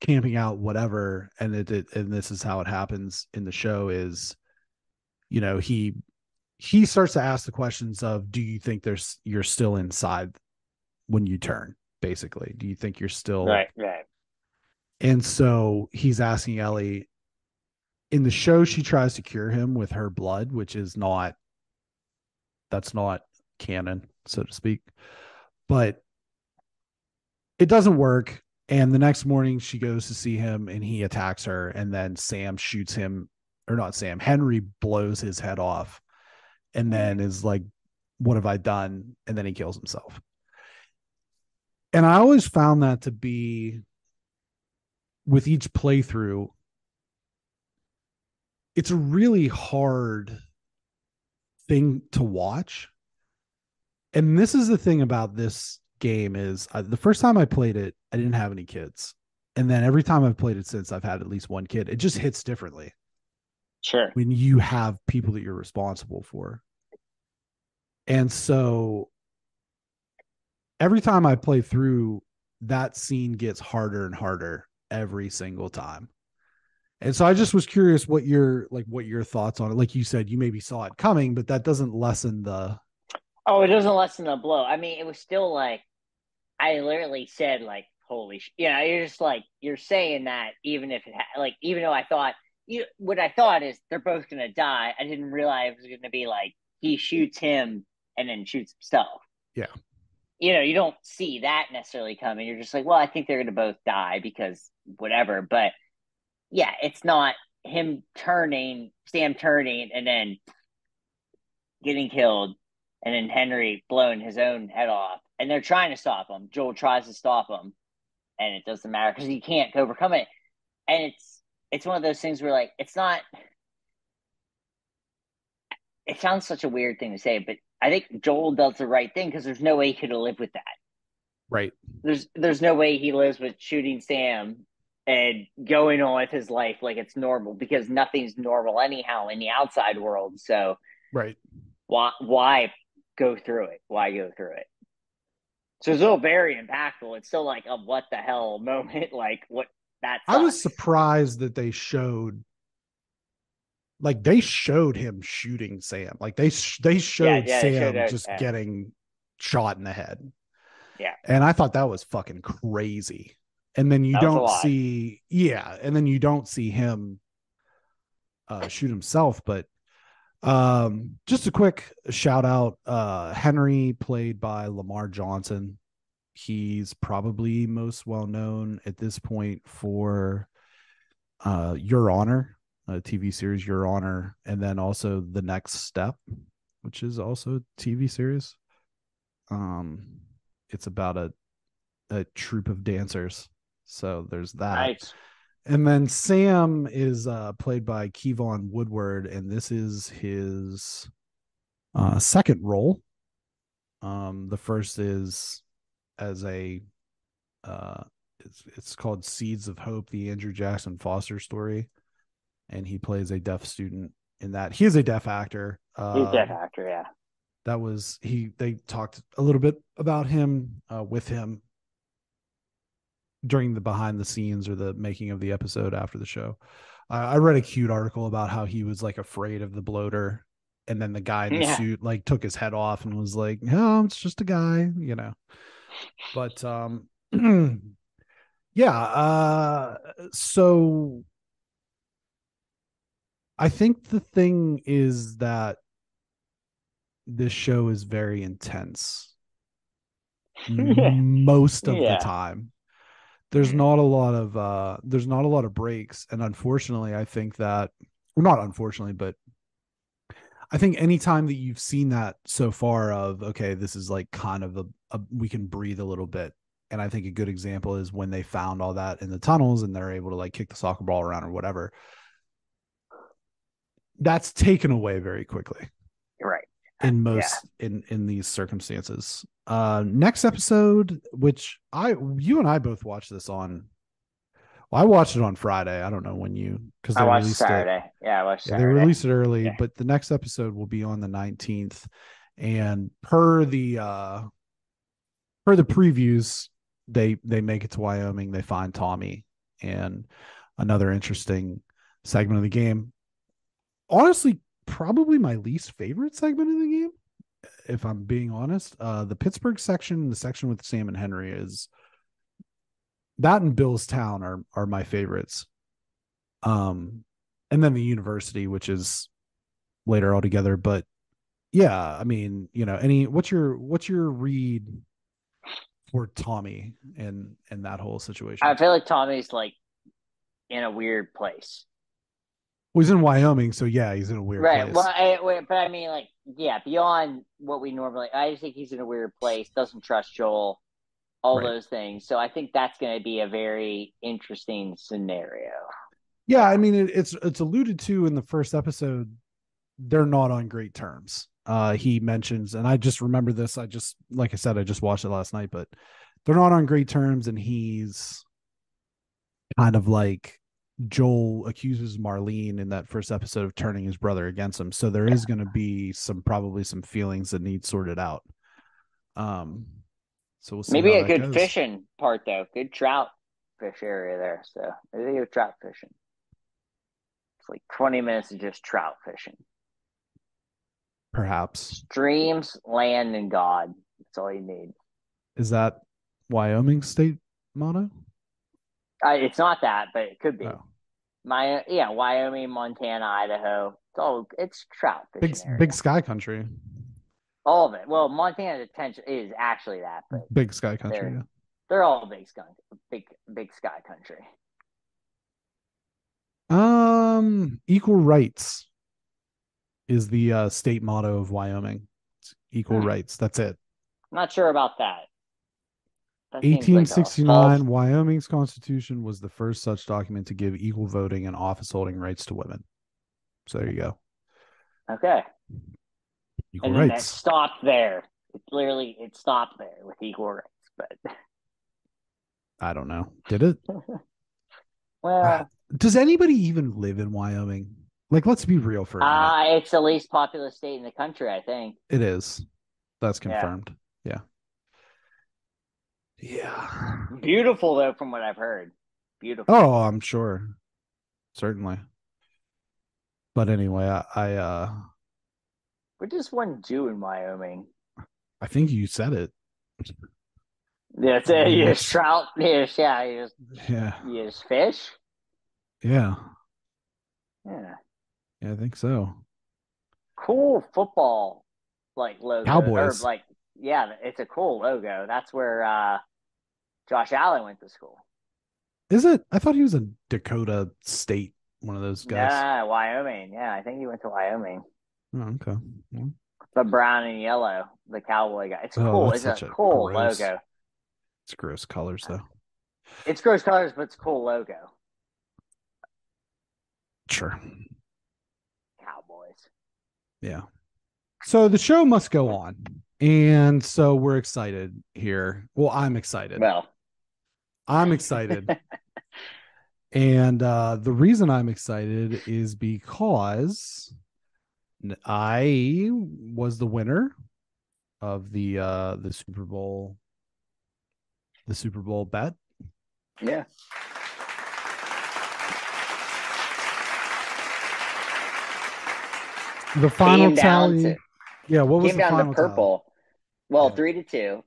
camping out, whatever, and and this is how it happens in the show is, he starts to ask the questions of, do you think you're still inside when you turn? Basically, do you think you're still right? And so he's asking Ellie. In the show, she tries to cure him with her blood, which is that's not canon, so to speak. But it doesn't work. And the next morning she goes to see him and he attacks her. And then Sam shoots him, or not Sam, Henry blows his head off and then is like, what have I done? And then he kills himself. And I always found that to be, with each playthrough, it's a really hard thing to watch. And this is the thing about this game is the first time I played it, I didn't have any kids. And then every time I've played it since, I've had at least one kid. It just hits differently. Sure. When you have people that you're responsible for. And so every time I play through, that scene gets harder and harder every single time. And so I just was curious what your thoughts on it. Like you said, you maybe saw it coming, but that doesn't lessen the. Oh, it doesn't lessen the blow. I mean, it was still like, I literally said like, holy you're just like, you're saying that even if even though I thought, what I thought is they're both going to die. I didn't realize it was going to be like, he shoots him and then shoots himself. Yeah. You don't see that necessarily coming. You're just like, well, I think they're going to both die because whatever. But yeah, it's not him Sam turning and then getting killed, and then Henry blowing his own head off. And they're trying to stop him. Joel tries to stop him, and it doesn't matter because he can't overcome it. And it's one of those things where like, it's not. It sounds such a weird thing to say, but I think Joel does the right thing because there's no way he could have lived with that. Right. There's no way he lives with shooting Sam and going on with his life like it's normal, because nothing's normal anyhow in the outside world. So right. Why go through it? Why go through it? So it's still very impactful. It's still like a what the hell moment. Like what that sucks. I was surprised that they showed him shooting Sam. Like they showed Sam just getting shot in the head. Yeah. And I thought that was fucking crazy. And then you don't see, and then you don't see him shoot himself. But just a quick shout out, Henry, played by Lamar Johnson. He's probably most well known at this point for Your Honor, a TV series, Your Honor, and then also The Next Step, which is also a TV series. It's about a troupe of dancers. So there's that. Nice. And then Sam is played by Kevon Woodward, and this is his second role. The first is as a it's called Seeds of Hope, the Andrew Jackson Foster story, and he plays a deaf student in that. He is a deaf actor. He's a deaf actor, yeah. That was they talked a little bit about him with him during the behind the scenes or the making of the episode after the show. I read a cute article about how he was like afraid of the bloater, and then the guy in the suit like took his head off and was like, "No, it's just a guy," But yeah. So I think the thing is that this show is very intense most of the time. There's not a lot of breaks, and unfortunately I think that, well, not unfortunately, but I think anytime that you've seen that so far of, okay, this is like kind of we can breathe a little bit. And I think a good example is when they found all that in the tunnels and they're able to like kick the soccer ball around or whatever. That's taken away very quickly. Right. In most in these circumstances. Next episode, which you and I both watched this on. Well, I watched it on Friday. I don't know when because they released Saturday. it. Yeah, I watched Saturday. They released it early, but the next episode will be on the 19th. And per the previews, they make it to Wyoming. They find Tommy, and another interesting segment of the game. Honestly, probably my least favorite segment of the game, if I'm being honest. The Pittsburgh section, the section with Sam and Henry, is that and Billstown are my favorites. And then the university, which is later altogether. But yeah, I mean, what's your read for Tommy and that whole situation? I feel like Tommy's like in a weird place. Well, he's in Wyoming, so yeah, he's in a weird place. Well, but I mean, like, yeah, beyond what we normally, I just think he's in a weird place, doesn't trust Joel, all those things. So I think that's going to be a very interesting scenario. Yeah, I mean, it's alluded to in the first episode. They're not on great terms. He mentions, and I just remember this. Like I said, I just watched it last night, but they're not on great terms, and he's kind of like, Joel accuses Marlene in that first episode of turning his brother against him. So there is going to be probably some feelings that need sorted out. So we'll see. Maybe a good fishing part though. Good trout fish area there. So maybe go trout fishing. It's like 20 minutes of just trout fishing. Perhaps. Streams, land, and God. That's all you need. Is that Wyoming state motto? It's not that, but it could be. Oh. Wyoming, Montana, Idaho. It's trout fishing. Big sky country. All of it. Well, Montana's attention is actually that, but big sky country. They're all big sky country. Equal rights is the state motto of Wyoming. It's equal rights. That's it. I'm not sure about that. 1869, Wyoming's constitution was the first such document to give equal voting and office holding rights to women. So there you go. Okay. Equal rights. It stopped there. It stopped there with equal rights, but I don't know. Did it? Well, does anybody even live in Wyoming? Like, let's be real for a minute. It's the least populous state in the country, I think. It is. That's confirmed. Yeah. Yeah. Beautiful though, from what I've heard. Beautiful. Oh, I'm sure. Certainly. But anyway, I what does one do in Wyoming? I think you said it. That's it. You just trout. You just fish. Yeah. Yeah. Yeah, I think so. Cool football logo. Cowboys. It's a cool logo. That's where Josh Allen went to school. Is it? I thought he was in Dakota State, one of those guys. Yeah, Wyoming. Yeah, I think he went to Wyoming. Oh, okay. Yeah. The brown and yellow, the cowboy guy. It's cool. It's a cool logo. It's gross colors, though. It's gross colors, but it's a cool logo. Sure. Cowboys. Yeah. So the show must go on. And so we're excited here. Well, I'm excited. I'm excited. And the reason I'm excited is because I was the winner of the Super Bowl bet. Yeah. The final tally. What was the final to purple. tally? Well, 3-2.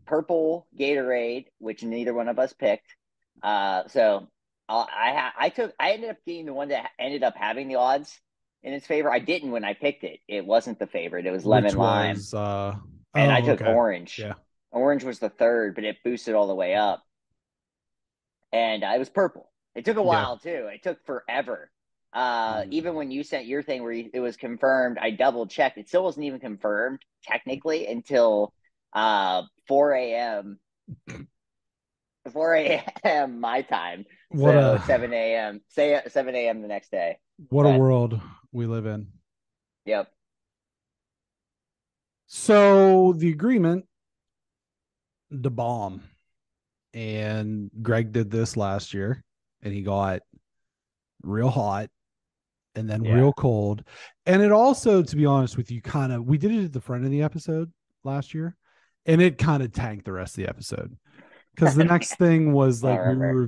Purple Gatorade, which neither one of us picked. So I ended up being the one that ended up having the odds in its favor. I didn't when I picked it. It wasn't the favorite. It was lemon lime. And I took orange. Yeah. Orange was the third, but it boosted all the way up. And it was purple. It took a while too. It took forever Even when you sent your thing where it was confirmed, I double checked. It still wasn't even confirmed technically until 4 a.m. 4 a.m. my time. What So a 7 a.m. Say 7 a.m. the next day. what a But world we live in. yep. So the agreement, the bomb, and Greg did this last year, and he got real hot and then Yeah. real cold. And it also, to be honest with you, we did it at the front of the episode last year, and it kind of tanked the rest of the episode. Because the next thing was like we were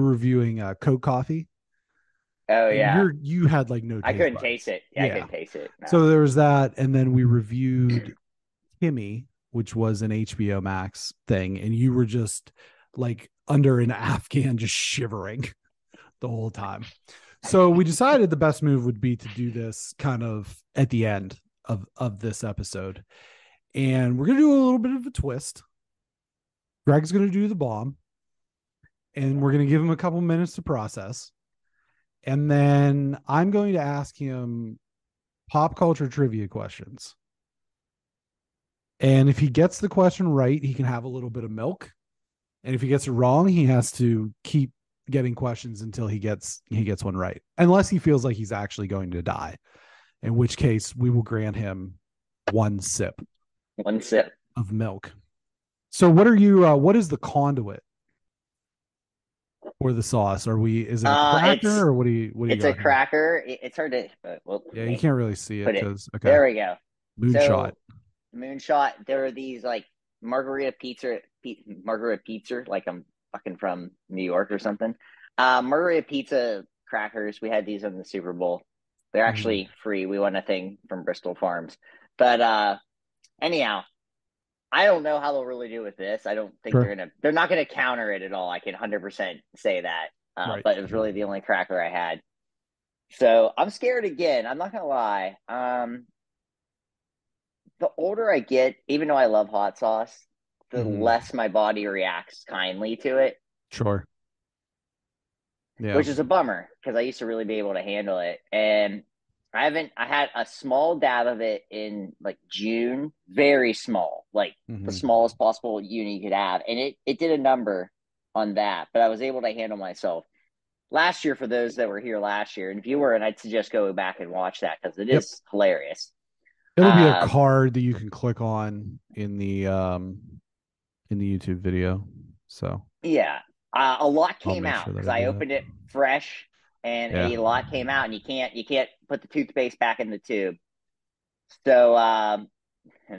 reviewing Coke coffee. Oh And yeah. you had like no I taste couldn't buds. taste it. Yeah, I Yeah. couldn't taste it. No. So there was that, and then we reviewed Kimmy, which was an HBO Max thing, and you were just like under an Afghan, just shivering the whole time. So we decided the best move would be to do this kind of at the end of this episode, and we're gonna do a little bit of a twist. Greg's gonna do the bomb, and we're gonna give him a couple minutes to process, and then I'm going to ask him pop culture trivia questions. And if he gets the question right, he can have a little bit of milk. And if he gets it wrong, he has to keep getting questions until he gets one right. Unless he feels like he's actually going to die, in which case we will grant him one sip of milk. So what is the conduit for the sauce? Is it a cracker or what do you it's got a here? cracker. It's hard to Yeah, you can't really see it put it. because okay. There we go. Moonshot. Moonshot. There are these like margarita pizza, like I'm fucking from New York or something. Margarita pizza crackers. We had these in the Super Bowl. They're actually free. We won a thing from Bristol Farms. But anyhow, I don't know how they'll really do with this. I don't think they're not gonna counter it at all. I can 100% say that. Right. But it was really the only cracker I had. So I'm scared again. I'm not gonna lie. The older I get, even though I love hot sauce, the less my body reacts kindly to it. Sure. Yeah. Which is a bummer because I used to really be able to handle it. And I had a small dab of it in like June, very small, like the smallest possible unit you could have. And it did a number on that, but I was able to handle myself. Last year, for those that were here last year, and if you weren't, I'd suggest go back and watch that because it is hilarious. It'll be a card that you can click on in the YouTube video. So yeah, a lot came out sure because I opened it fresh, and a lot came out, and you can't put the toothpaste back in the tube. So and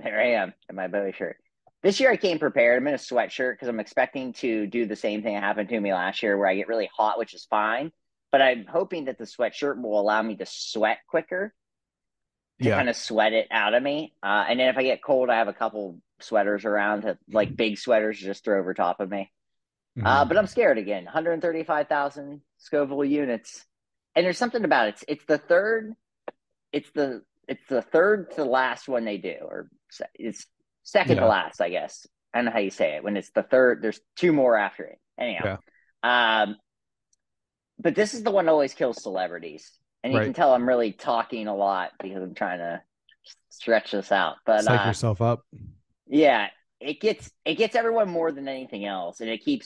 there I am in my Bowie shirt. This year I came prepared. I'm in a sweatshirt because I'm expecting to do the same thing that happened to me last year where I get really hot, which is fine. But I'm hoping that the sweatshirt will allow me to sweat quicker, to kind of sweat it out of me. And then if I get cold, I have a couple sweaters around, to like big sweaters to just throw over top of me. But I'm scared again. 135,000 Scoville units. And there's something about it. It's the third to the last one they do, or it's second to last, I guess. I don't know how you say it. When it's the third, there's two more after it. Anyhow. But this is the one that always kills celebrities. And you can tell I'm really talking a lot because I'm trying to stretch this out. But psych yourself up. Yeah, it gets everyone more than anything else, and they keep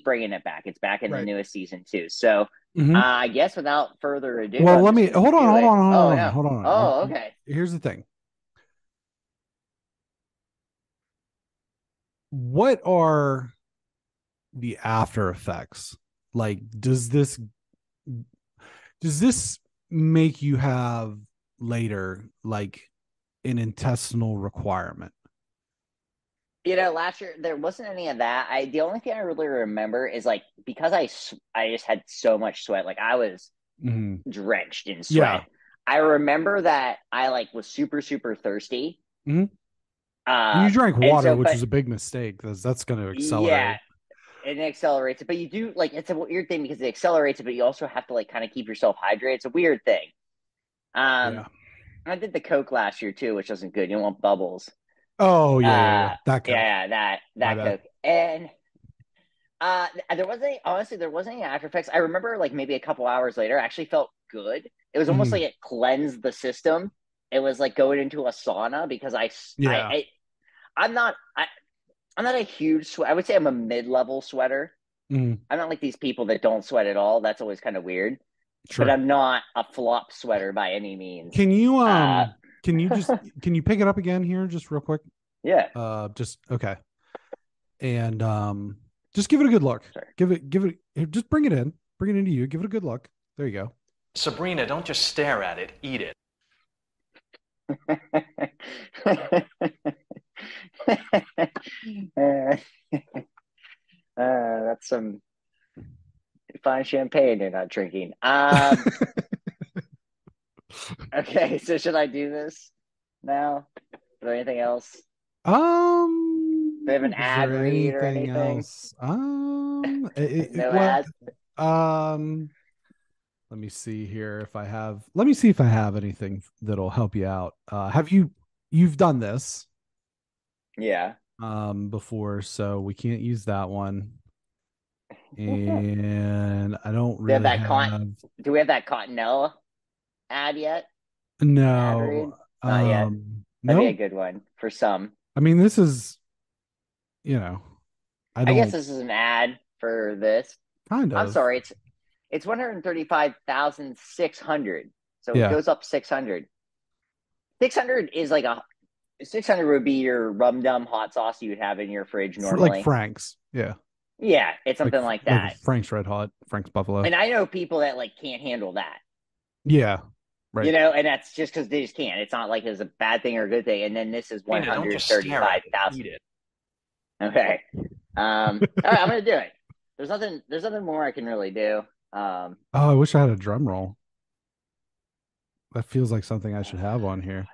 bringing it back. It's back in the newest season too. So I guess without further ado, well, let me hold on. Oh, okay. Here's the thing. What are the after effects? Like, does this make you have later like an intestinal requirement? Last year there wasn't any of that. The only thing I really remember is like, because I just had so much sweat, like I was drenched in sweat. Yeah. I remember that I like was super, super thirsty. You drank water, which was a big mistake because that's going to accelerate. Yeah, it accelerates it, but you do like, it's a weird thing because it accelerates it, but you also have to like kind of keep yourself hydrated. It's a weird thing. I did the Coke last year too, which wasn't good. You don't want bubbles. Oh yeah, that Coke. Yeah, that Coke. And There wasn't any, honestly, there wasn't any after effects. I remember like maybe a couple hours later, I actually felt good. It was almost Mhm. like it cleansed the system. It was like going into a sauna because Yeah. I'm not, I'm not a huge sweat. I would say I'm a mid-level sweater. Mhm. I'm not like these people that don't sweat at all. That's always kind of weird. But Sure. I'm not a flop sweater by any means. Can you Uh, can you just can you pick it up again here just real quick? yeah. Just okay. And just give it a good look. Sorry. Give it just bring it in. Bring it into you. Give it a good look. There you go. Sabrina, don't just stare at it, eat it. That's some fine champagne you're not drinking. Okay, so should I do this now? Is there anything else? Do they have an Is ad there read or anything anything? else? No Well, ads? let me see here if I have. Let me see if I have anything that'll help you out. Have you've done this Yeah. before, so we can't use that one. And I don't Do we have really that have do we have that Cottonelle ad yet? An ad read? no Not yet. That'd be a nope. good one for some. I mean, this is, you know, I I guess don't this is an ad for this. kind I'm of. sorry, it's 135,600. So it Yeah. goes up 600. 600 is like a 600 would be your rum dum hot sauce you would have in your fridge Like normally. Frank's. Yeah. Yeah, it's Like something like like that. Frank's Red Hot, Frank's Buffalo. And I know people that like can't handle that. Yeah. Right. And that's just because they just can't. It's not like it's a bad thing or a good thing. And then this is Sabrina, don't just stare at it, 135,000. eat it. Okay. All right, I'm gonna do it. There's nothing more I can really do. Oh, I wish I had a drum roll. That feels like something I should have on here.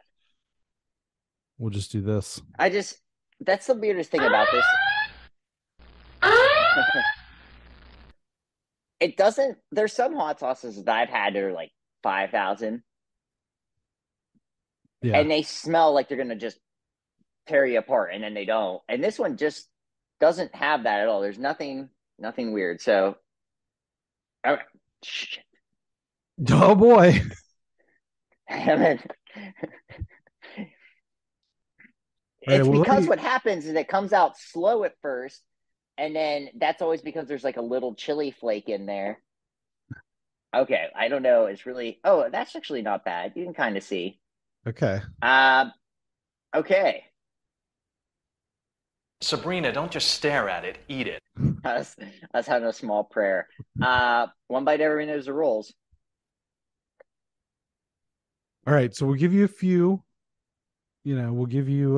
We'll just do this. That's the weirdest thing about this. It doesn't, there's some hot sauces that I've had that are like 5,000 Yeah. and they smell like they're going to just tear you apart and then they don't. And this one just doesn't have that at all. There's nothing weird. So, all right. Shit. Oh boy. It's Right, well, because what happens is it comes out slow at first, and then that's always because there's like a little chili flake in there. Okay, I don't know. It's really that's actually not bad. You can kind of see. okay. Okay. Sabrina, don't just stare at it, eat it. I was having a small prayer. One bite, everyone knows the rules. All right, so we'll give you a few. We'll give you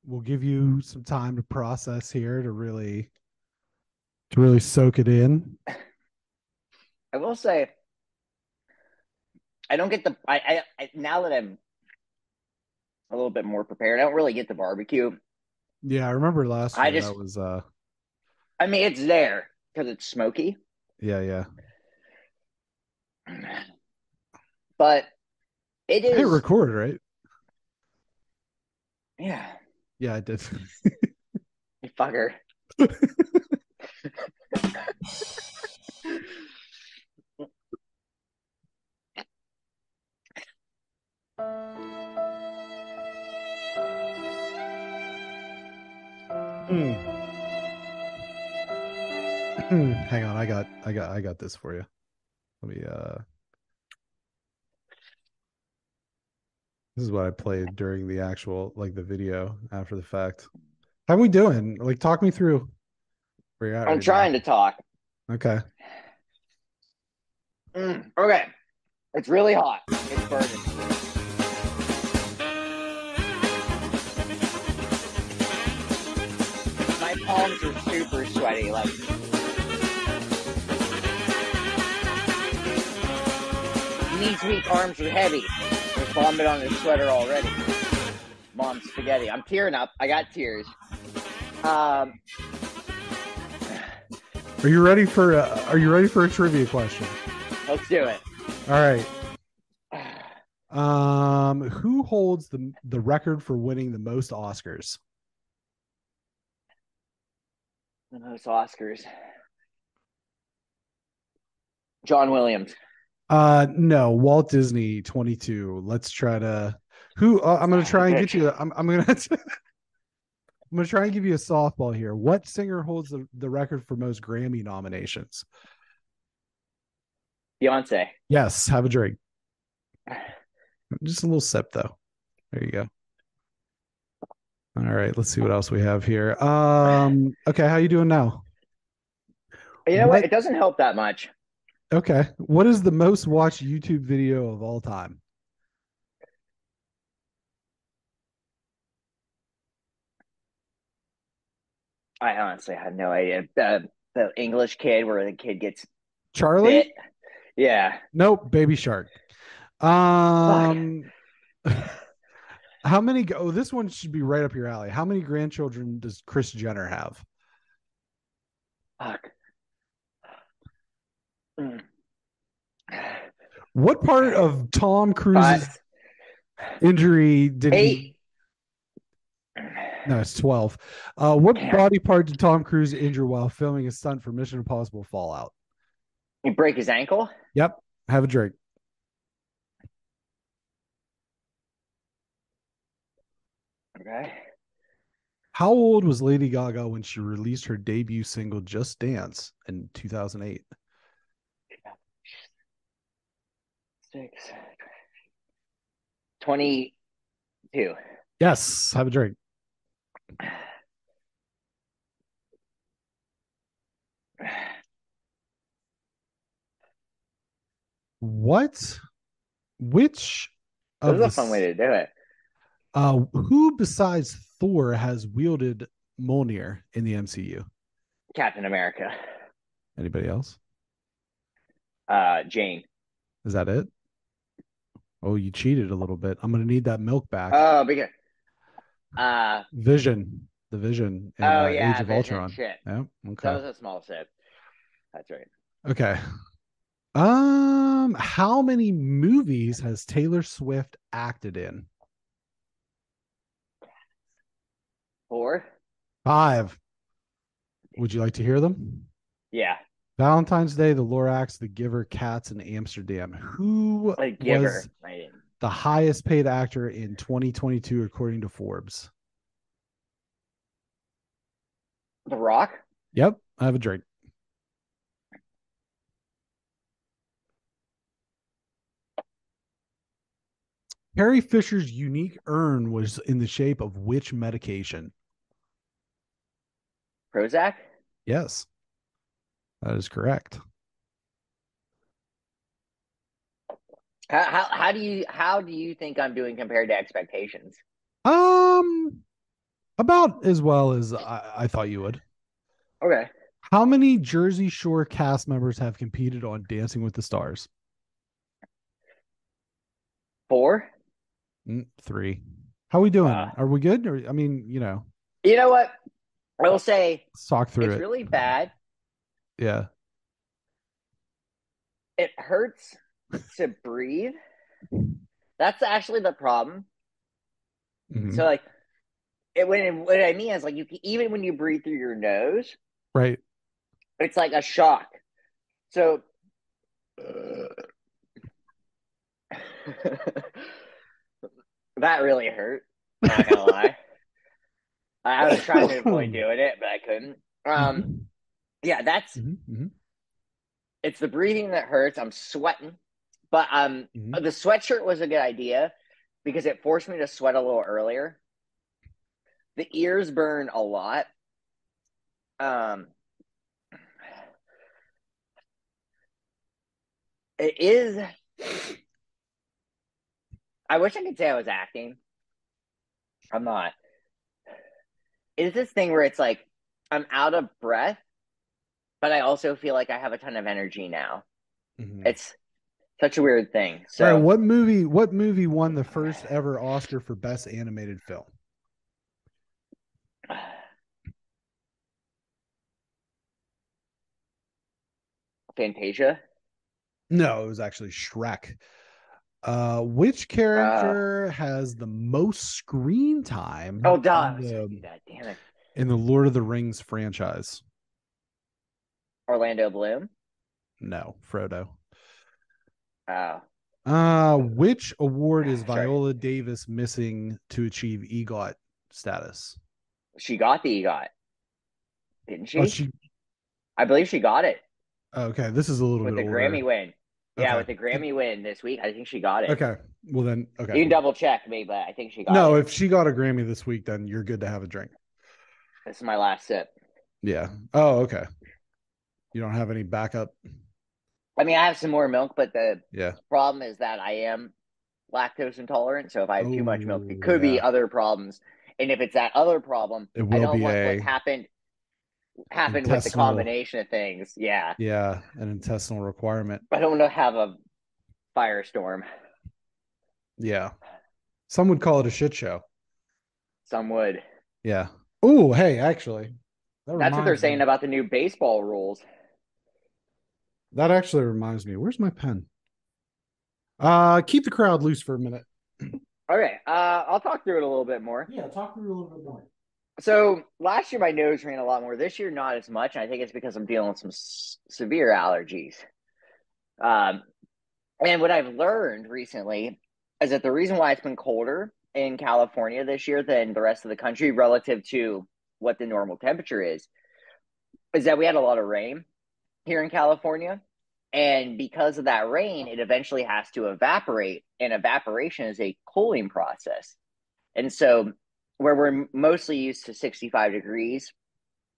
we'll give you some time to process here to really soak it in. I will say, I don't get I now that I'm a little bit more prepared, I don't really get the barbecue. Yeah, I remember last year that was I mean, it's there because it's smoky. yeah. But it is Hit record, right? Yeah. Yeah, I did. You fucker. Hang on, I got this for you. Let me this is what I played during the actual the video after the fact. How are we doing? Talk me through where you're at. I'm trying to talk. Okay. Okay. It's really hot. It's burning. My palms are super sweaty. These weak arms are heavy. There's vomit on his sweater already. Mom's spaghetti. I'm tearing up. I got tears. Are you ready for a trivia question? Let's do it. All right. Who holds the record for winning the most Oscars? The most Oscars. John Williams. No, Walt Disney 22. Let's try to who I'm going to try and get you. I'm going to I'm going to try and give you a softball here. What singer holds the record for most Grammy nominations? Beyonce. Yes, have a drink. Just a little sip though. There you go. All right, let's see what else we have here. Okay, how you doing now? You know what? It doesn't help that much. Okay. What is the most watched YouTube video of all time? I honestly have no idea. The English kid where the kid gets Charlie? bit. Yeah. Nope, Baby Shark. How many this one should be right up your alley. How many grandchildren does Kris Jenner have? Fuck. What part of Tom Cruise's injury did 8. he? No, it's 12. What body part did Tom Cruise injure while filming a stunt for Mission Impossible Fallout? He break his ankle? Yep. Have a drink. Okay. How old was Lady Gaga when she released her debut single Just Dance in 2008? 22. Yes, have a drink. What? Which This is a fun way to do it. Who besides Thor has wielded Mjolnir in the MCU? Captain America. Anybody else? Jane. Is that it? Oh, you cheated a little bit. I'm gonna need that milk back. Oh, because Vision. The Vision in Age of Vision, Ultron. shit. Yeah. Okay. That was a small sip. That's right. Okay. How many movies has Taylor Swift acted in? 4. 5. Would you like to hear them? Yeah. Valentine's Day, The Lorax, The Giver, Cats, and Amsterdam. Who was the highest paid actor in 2022 according to Forbes? The Rock? Yep. I have a drink. Carrie Fisher's unique urn was in the shape of which medication? Prozac? Yes. That is correct. How do you think I'm doing compared to expectations? About as well as I thought you would. Okay. How many Jersey Shore cast members have competed on Dancing with the Stars? 4? 3. How are we doing? Are we good? Or I mean, you know. You know what? I will say let's talk through it's really bad. Yeah. It hurts to breathe. That's actually the problem. Mm-hmm. So like what I mean is like even when you breathe through your nose, right, it's like a shock. So that really hurt. Not gonna lie. I was trying to avoid doing it, but I couldn't. Yeah, that's it's the breathing that hurts. I'm sweating, but the sweatshirt was a good idea because it forced me to sweat a little earlier. The ears burn a lot. It is. I wish I could say I was acting. I'm not. It's this thing where it's like I'm out of breath, but I also feel like I have a ton of energy now. It's such a weird thing. So, all right, what movie won the first ever Oscar for Best Animated Film? Fantasia? No, it was actually Shrek. Which character has the most screen time? Oh, duh. I was gonna do that. Damn it. In the Lord of the Rings franchise. Orlando Bloom. No, Frodo. Oh, Which award is sorry. Viola Davis missing to achieve EGOT status? She got the EGOT, didn't Oh, she? I believe she got it okay. This is a little with bit the older. Grammy win. Yeah, Okay. with the Grammy win this week, I think she got it. Okay. Well then, okay. You can double check me, but I think she got No, it. if she got a Grammy this week, then you're good to have a drink. This is my last sip. Yeah. Oh, okay. You don't have any backup? I mean, I have some more milk, but the Yeah. problem is that I am lactose intolerant. So if I have too much milk, it could be Yeah. other problems. And if it's that other problem, It I will don't be want what a happened with the intestinal, combination of things. Yeah. yeah, an intestinal requirement. I don't want to have a firestorm. Yeah. Some would call it a shit show. Some would. Yeah. Oh, hey, actually, That's what they're saying about the new baseball rules. That actually reminds me. Where's my pen? Keep the crowd loose for a minute. Okay, I'll talk through it a little bit more. Yeah, talk through a little bit more. So last year my nose ran a lot more. This year not as much, and I think it's because I'm dealing with some severe allergies. And what I've learned recently is that the reason why it's been colder in California this year than the rest of the country relative to what the normal temperature is that we had a lot of rain here in California. And because of that rain, it eventually has to evaporate. And evaporation is a cooling process. And so, where we're mostly used to 65 degrees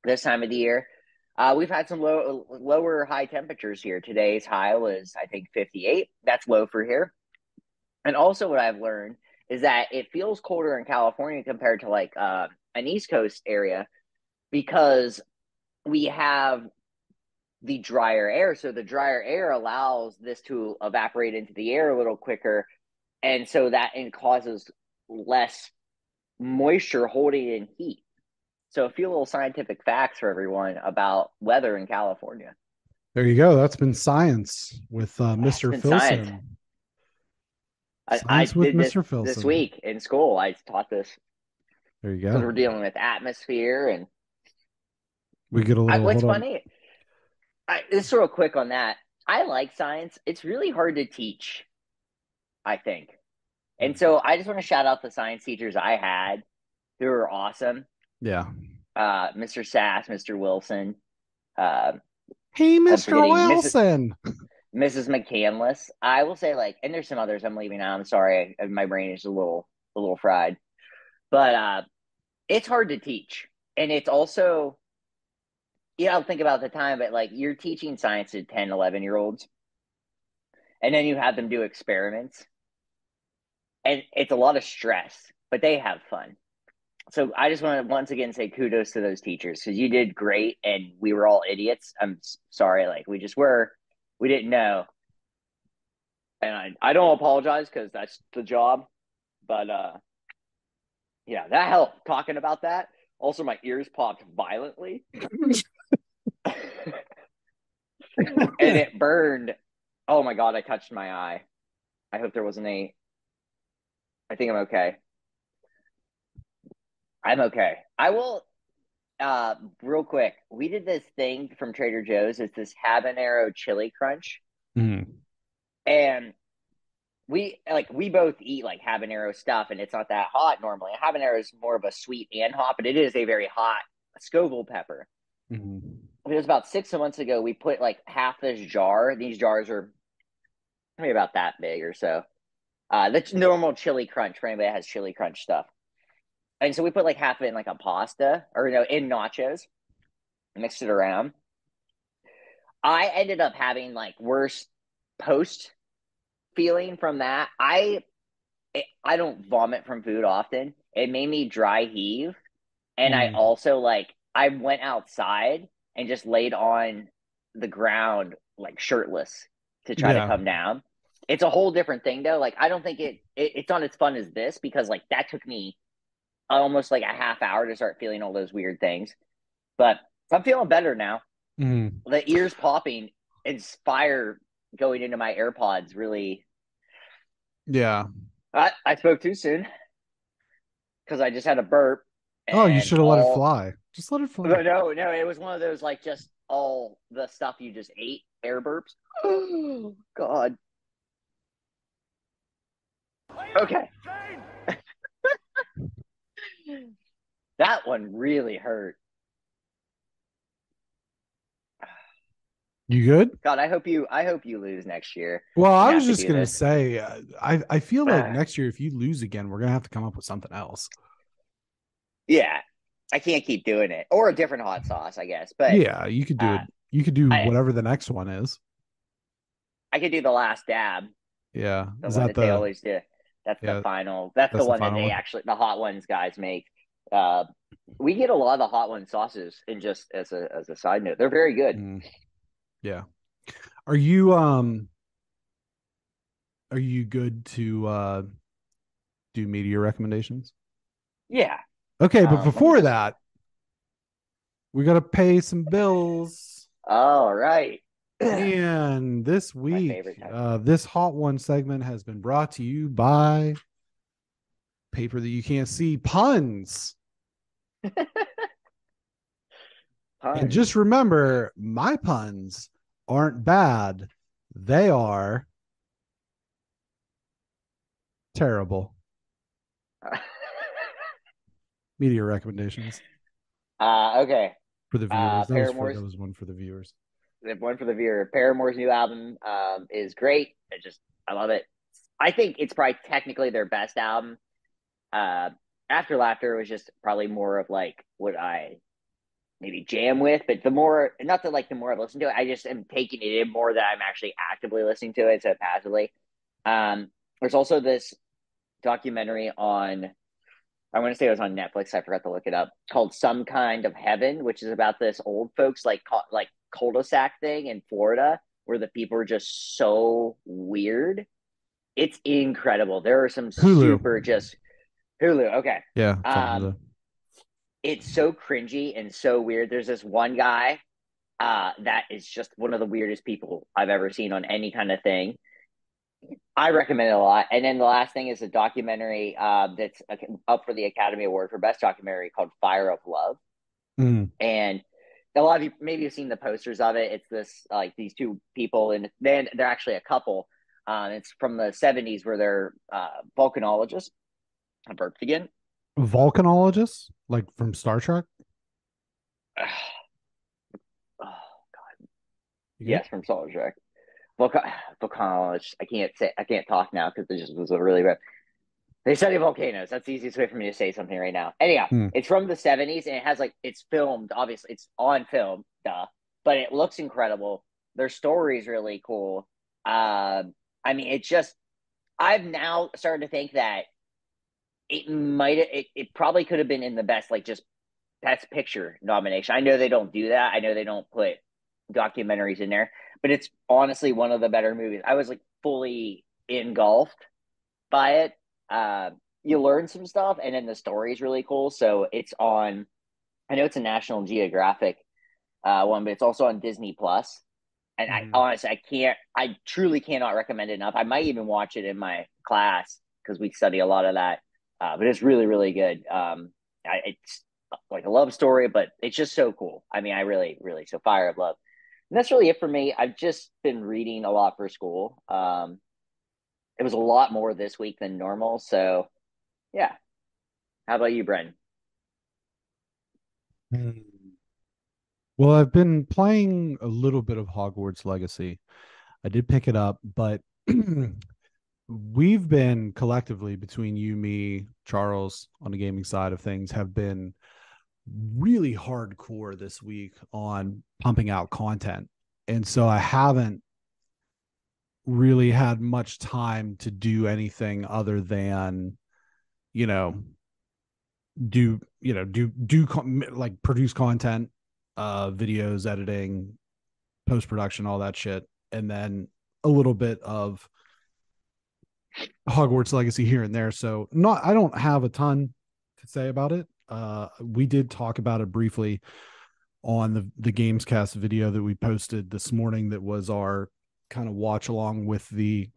this time of the year, we've had some lower high temperatures here. Today's high was, I think, 58. That's low for here. And also, what I've learned is that it feels colder in California compared to like an East Coast area because we have the drier air. So the drier air allows this to evaporate into the air a little quicker. And so that causes less moisture holding in heat. So a few little scientific facts for everyone about weather in California. There you go. That's been science with Mr. It's been science. Filson. I Science with did Mr. this Filson. week in school. I taught this There you because go. we're dealing with atmosphere and We get a little. what's funny. Just real quick on that. I like science. It's really hard to teach, I think. And so I just want to shout out the science teachers I had who were awesome. Yeah. Mr. Sass, Mr. Wilson. Hey, Mr. Wilson. Mrs. McCandless. I will say, like, and there's some others I'm leaving out. I'm sorry. My brain is a little fried. But it's hard to teach. And it's also, I'll think about the time, but like you're teaching science to 10, 11-year-olds. And then you have them do experiments. And it's a lot of stress, but they have fun. So I just want to once again say kudos to those teachers because you did great and we were all idiots. I'm sorry, like we just were. We didn't know. And I don't apologize because that's the job. But yeah, that helped talking about that. Also, my ears popped violently. And it burned. Oh my God, I touched my eye. I hope there wasn't I think I'm okay. I'm okay. I will, real quick. We did this thing from Trader Joe's. It's this habanero chili crunch. Mm. And we both eat like habanero stuff and it's not that hot normally. Habanero is more of a sweet and hot, but it is a very hot Scoville pepper. Mm-hmm. It was about 6 months ago. We put like half this jar. These jars are maybe about that big or so. That's normal chili crunch for anybody that has chili crunch stuff. And so we put like half of it in like a pasta or in nachos, mixed it around. I ended up having like worse post feeling from that. I don't vomit from food often. It made me dry heave. And I also I went outside and just laid on the ground like shirtless to try to come down. It's a whole different thing though. Like I don't think it's not as fun as this because like that took me almost like a half hour to start feeling all those weird things. But I'm feeling better now. The ears popping and fire going into my AirPods really. Yeah. I spoke too soon because I just had a burp. Oh, you should have let it fly. Just let it fly. No, it was one of those like just all the stuff you just ate, air burps. Oh, God. Okay. That one really hurt. You good? God, I hope you lose next year. Well, I have was to just do gonna this. say, I feel like next year, if you lose again, we're gonna have to come up with something else. Yeah, I can't keep doing it, or a different hot sauce, I guess. But Yeah, you could do it. You could do I whatever the next one is. could do the last dab, Yeah, the is one that that they always do. That's the yeah, final. That's the that's the one that final they one? actually, the hot ones guys make. We get a lot of the hot one sauces, and just as a side note, they're very good. Yeah. Are you good to do media recommendations? Yeah. Okay, but Let me before just. that, we got to pay some bills. All right. And this My week, favorite type. this Hot One segment has been brought to you by paper that you can't see, puns. And just remember, my puns aren't bad. They are terrible. Media recommendations Okay. for the viewers. That Paramore's was one for the viewers. one for the viewer. Paramore's new album is great. I love it. I think it's probably technically their best album. After Laughter was just probably more of like what I maybe jam with, but the more, not that like the more I've listened to it, I just am taking it in more that I'm actually actively listening to it instead of passively. There's also this documentary on, I want to say it was on Netflix. I forgot to look it up. Called Some Kind of Heaven, which is about this old folks like cul-de-sac thing in Florida where the people are just so weird. It's incredible. There are some Hulu. super just Hulu. Okay. Yeah. Hulu. It's so cringy and so weird. There's this one guy that is just one of the weirdest people I've ever seen on any kind of thing. I recommend it a lot. And then the last thing is a documentary that's up for the Academy Award for Best Documentary called Fire of Love. And a lot of you maybe have seen the posters of it. It's this like these two people, and then they're actually a couple. It's from the 70s where they're volcanologists. I burped again. Volcanologists, like from Star Trek. Oh God. Yes, from Star Trek. Volcanologist. I can't talk now because it just was a really bad. They study volcanoes. That's the easiest way for me to say something right now. Anyhow, it's from the 70s and it has like, it's filmed, obviously it's on film, but it looks incredible. Their story is really cool. I mean, I've now started to think that it probably could have been in the best, like just best picture nomination. I know they don't do that. I know they don't put documentaries in there, but it's honestly one of the better movies. I was like fully engulfed by it. You learn some stuff, and then the story is really cool. So it's on. I know it's a National Geographic one, but it's also on Disney Plus. And I truly cannot recommend it enough. I might even watch it in my class because we study a lot of that. But it's really, really good. It's like a love story, but it's just so cool. I mean, I really, really, so Fire of Love. And that's really it for me. I've just been reading a lot for school. It was a lot more this week than normal. So, yeah. How about you, Bren? Well, I've been playing a little bit of Hogwarts Legacy. I did pick it up, but we've been collectively, between you, me, Charles, on the gaming side of things, have been really hardcore this week on pumping out content. And so I haven't really had much time to do anything other than, like produce content, videos, editing, post-production, all that shit. And then a little bit of Hogwarts Legacy here and there. So I don't have a ton to say about it. We did talk about it briefly on the Gamescast video that we posted this morning. That was our kind of watch along with the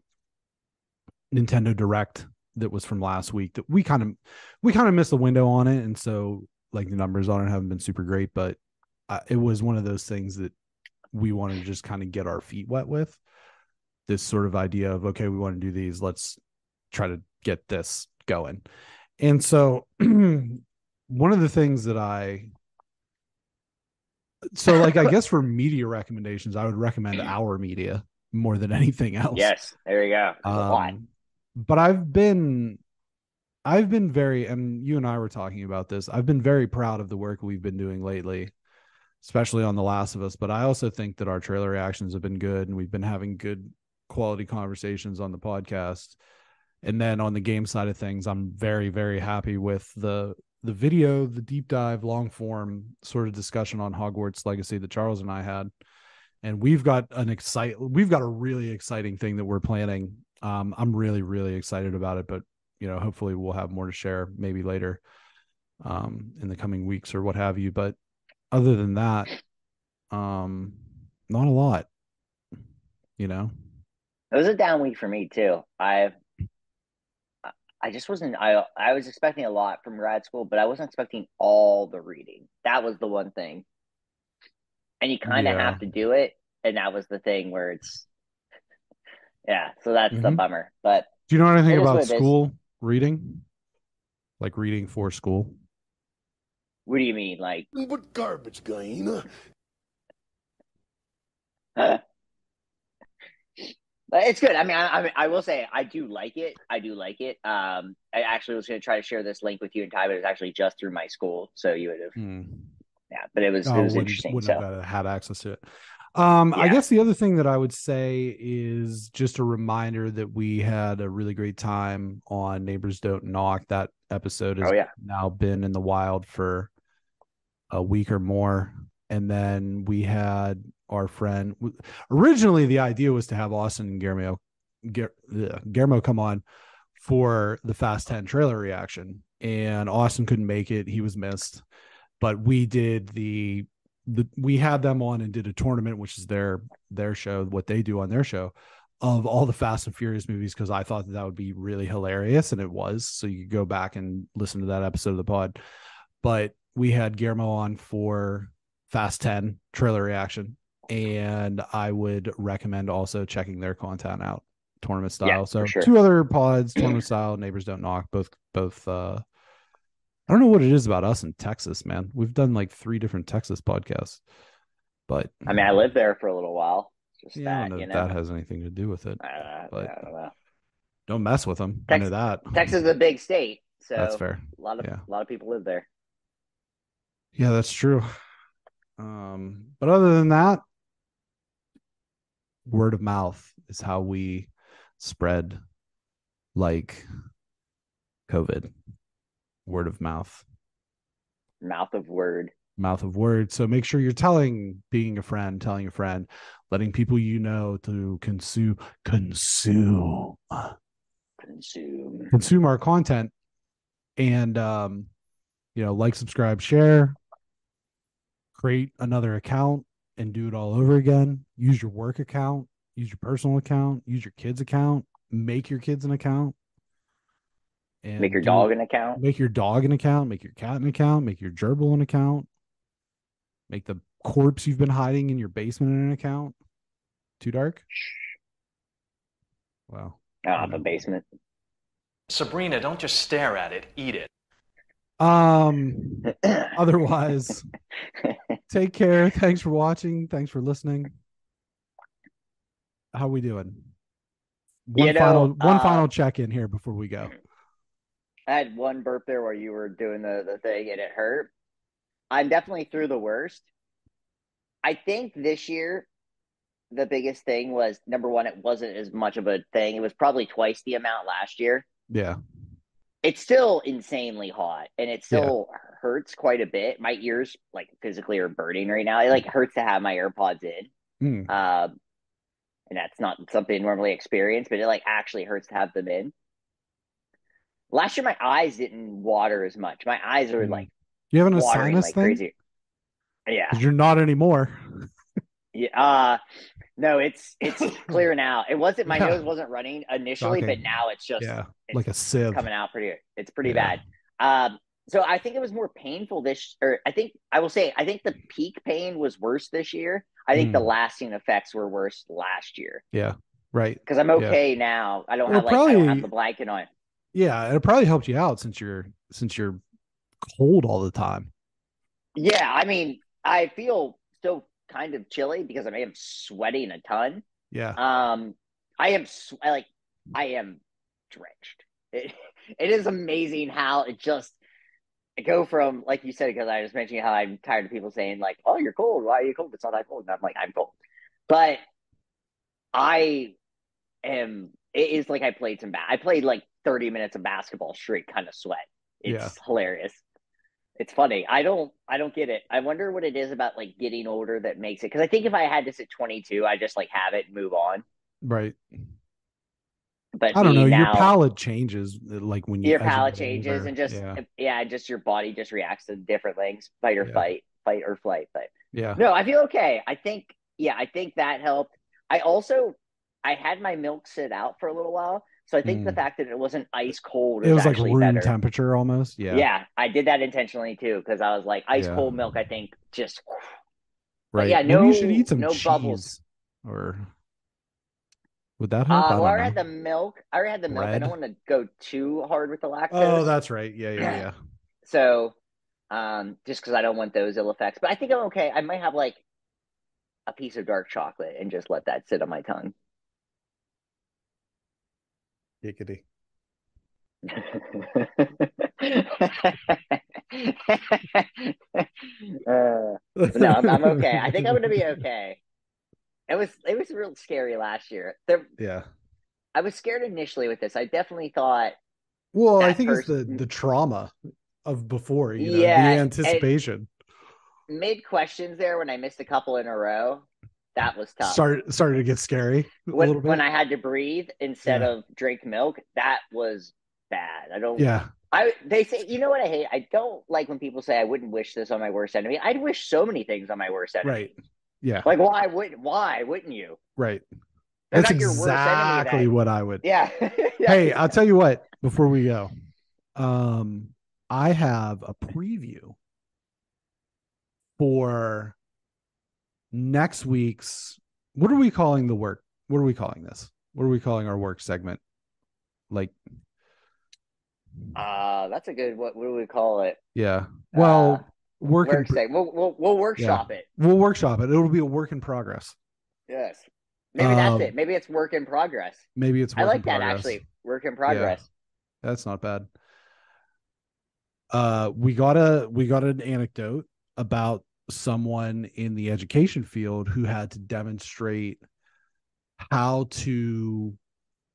Nintendo Direct that was from last week. That we kind of missed the window on it, and so like the numbers on it haven't been super great. But it was one of those things that we wanted to just kind of get our feet wet with. This sort of idea of, okay, we want to do these, let's try to get this going. And so one of the things that I guess for media recommendations, I would recommend our media more than anything else. Yes, there you go. There's a lot. But I've been very, and you and I were talking about this, I've been very proud of the work we've been doing lately, especially on The Last of Us. But I also think that our trailer reactions have been good, and we've been having good quality conversations on the podcast. And then on the game side of things, I'm very, very happy with the video, the deep dive, long form sort of discussion on Hogwarts Legacy that Charles and I had. And we've got a really exciting thing that we're planning. I'm really, really excited about it, but hopefully we'll have more to share maybe later in the coming weeks or what have you. But other than that, not a lot, It was a down week for me too. I just wasn't. I was expecting a lot from grad school, but I wasn't expecting all the reading. That was the one thing, and you kind of have to do it. And that was the thing where it's, yeah. So that's the bummer. But do you know anything about school reading, like reading for school? What do you mean, like? What garbage, Gaina? It's good. I mean, I will say I do like it. I actually was going to try to share this link with you and Ty, but it was actually just through my school, so you would have. Yeah, but it was interesting. Wouldn't have had access to it. I guess the other thing that I would say is just a reminder that we had a really great time on Neighbors Don't Knock. That episode has now been in the wild for a week or more. And then we had our friend, originally the idea was to have Austin and Guillermo come on for the Fast 10 trailer reaction, and Austin couldn't make it. He was missed, but we did we had them on and did a tournament, which is their show, what they do on their show, of all the Fast and Furious movies, because I thought that would be really hilarious, and it was. So you could go back and listen to that episode of the pod. But we had Guillermo on for Fast 10 trailer reaction, and I would recommend also checking their content out, tournament style. So sure. 2 other pods, tournament style, Neighbors Don't Knock, both I don't know what it is about us in Texas, man. We've done like 3 different Texas podcasts, but I mean, I lived there for a little while. Just I don't know if that has anything to do with it. But I don't know. Don't mess with them. I know that. Texas is a big state, so that's fair. A lot of people live there. Yeah, that's true. But other than that, word of mouth is how we spread like COVID. Word of mouth. Mouth of word. Mouth of word. So make sure you're telling a friend, letting people to consume our content, and like, subscribe, share, create another account and do it all over again. Use your work account, use your personal account, use your kids' account, make your kids an account. And make your dog an account. Make your dog an account. Make your cat an account. Make your gerbil an account. Make the corpse you've been hiding in your basement an account. Too dark? Wow. I don't have a basement. Sabrina, don't just stare at it. Eat it. Otherwise, take care. Thanks for watching. Thanks for listening. How are we doing? One final check-in here before we go. I had one burp there where you were doing the thing and it hurt. I'm definitely through the worst. I think this year, the biggest thing was, number one, it wasn't as much of a thing. It was probably twice the amount last year. Yeah. It's still insanely hot, and it still hurts quite a bit. My ears, like, physically are burning right now. It, hurts to have my AirPods in. And that's not something I normally experience, but it, actually hurts to have them in. Last year, my eyes didn't water as much. My eyes were you having a sinus thing? Crazy. Yeah, because you're not anymore. Yeah, no, it's clear now. It wasn't, my nose wasn't running initially, but now it's just like a sieve coming out pretty. It's pretty bad. So I think it was more painful or I think the peak pain was worse this year. I think the lasting effects were worse last year. Yeah. Right. Because I'm Yeah. okay now. I don't Well, have I don't have probably, the blanket on. yeah, it probably helped you out since you're cold all the time. Yeah, I mean, I feel still kind of chilly because I am sweating a ton. Yeah. Um, I am like I am drenched. It is amazing how it just go from, like you said, because I was mentioning how I'm tired of people saying like, "Oh, you're cold. Why are you cold? It's not that cold." And I'm like, I'm cold, but I am. It is like I played like 30 minutes of basketball straight, kind of sweat. Yeah. It's hilarious. It's funny. I don't get it. I wonder what it is about like getting older that makes it. Because I think if I had this at 22, I just like have it and move on. Right. But I don't know. being Your now, palate changes like when you your as you palate get changes older. and just Yeah. yeah, just your body just reacts to different things. Yeah. Fight or flight. But Yeah. no, I feel okay. I think that helped. I also I had my milk sit out for a little while, so I think the fact that it wasn't ice cold It was was like actually room better. temperature almost. Yeah. Yeah, I did that intentionally too because I was like ice Yeah. cold milk. I think just, but Right. yeah, Maybe you should eat some no bubbles. cheese, or would that help? I Well, I don't already know. had the milk. I already had the milk. I don't Bread. want to go too hard with the Oh, lactose. that's right. Yeah, yeah, yeah. So, just because I don't want those ill effects. But I think I'm okay. I might have like a piece of dark chocolate and just let that sit on my tongue. Giggity. No, I'm okay. I think I'm gonna be okay. It was real scary last year. Yeah. I was scared initially with this. I definitely thought Well, I that think it's person. the trauma of before, the Yeah, and anticipation. mid questions there when I missed a couple in a row. That was tough. Started to get scary a little When bit. I had to breathe instead Yeah. of drink milk, that was bad. I don't. Yeah. They say, you know what I hate? I don't like when people say I wouldn't wish this on my worst enemy. I'd wish so many things on my worst enemy. Right. Yeah. Like why wouldn't you? Right. They're That's not your worst enemy exactly then. what I would. Yeah. Yeah. Hey, I'll tell you what, before we go, um, I have a preview for next week's. What are we calling the work? What are we calling this? What are we calling our work segment? Like, That's a good what do we call it? yeah. Well, work in Work say. We'll yeah. workshop it. We'll workshop it. It'll be a work in progress. Yes. Maybe that's it. Maybe it's work in progress. Maybe it's I work in like that progress. actually. Work in Yeah, progress. that's not bad. We got an anecdote about someone in the education field who had to demonstrate how to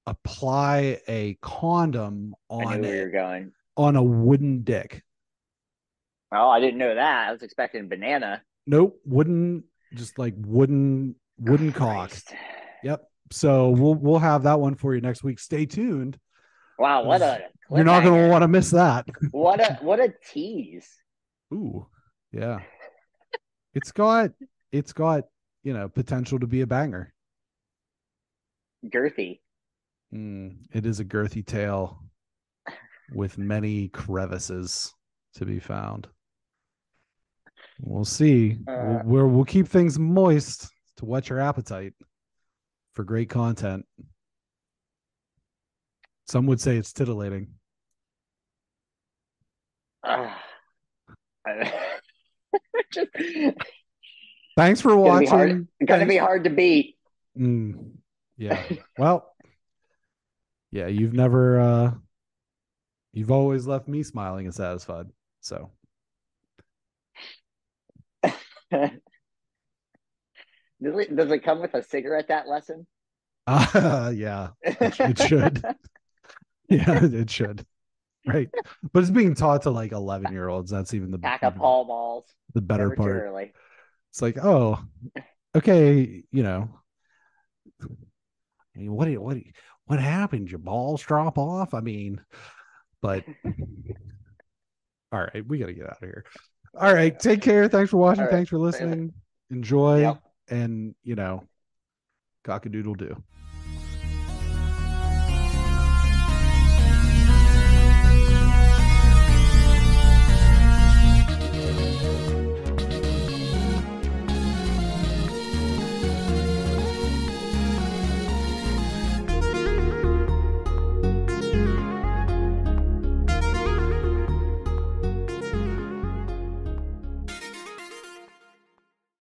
apply a condom I knew on where you're going. on a wooden dick. Oh, I didn't know that. I was expecting banana. Nope, wooden, just like wooden cock. Christ. Yep. So we'll have that one for you next week. Stay tuned. Wow, what a You're not going to cliffhanger. want to miss that. What a tease. Ooh, yeah. It's got potential to be a banger. Girthy. It is a girthy tale with many crevices to be found. We'll see. We'll keep things moist to whet your appetite for great content. Some would say it's titillating. Just, Thanks for watching. Gonna be hard to beat. Yeah. Well, yeah, you've always left me smiling and satisfied. So Does it come with a cigarette, that lesson? yeah, it should. Yeah, it should. Right. But it's being taught to like 11-year-olds. That's even the Pack up Paul balls. The better Never too part. early. It's like, oh, okay, I mean, what happened? Your balls drop off? I mean, but all right, we gotta get out of here. All right, take care. Thanks for watching. Right. Thanks for listening. Enjoy, Yep. and cock-a-doodle do.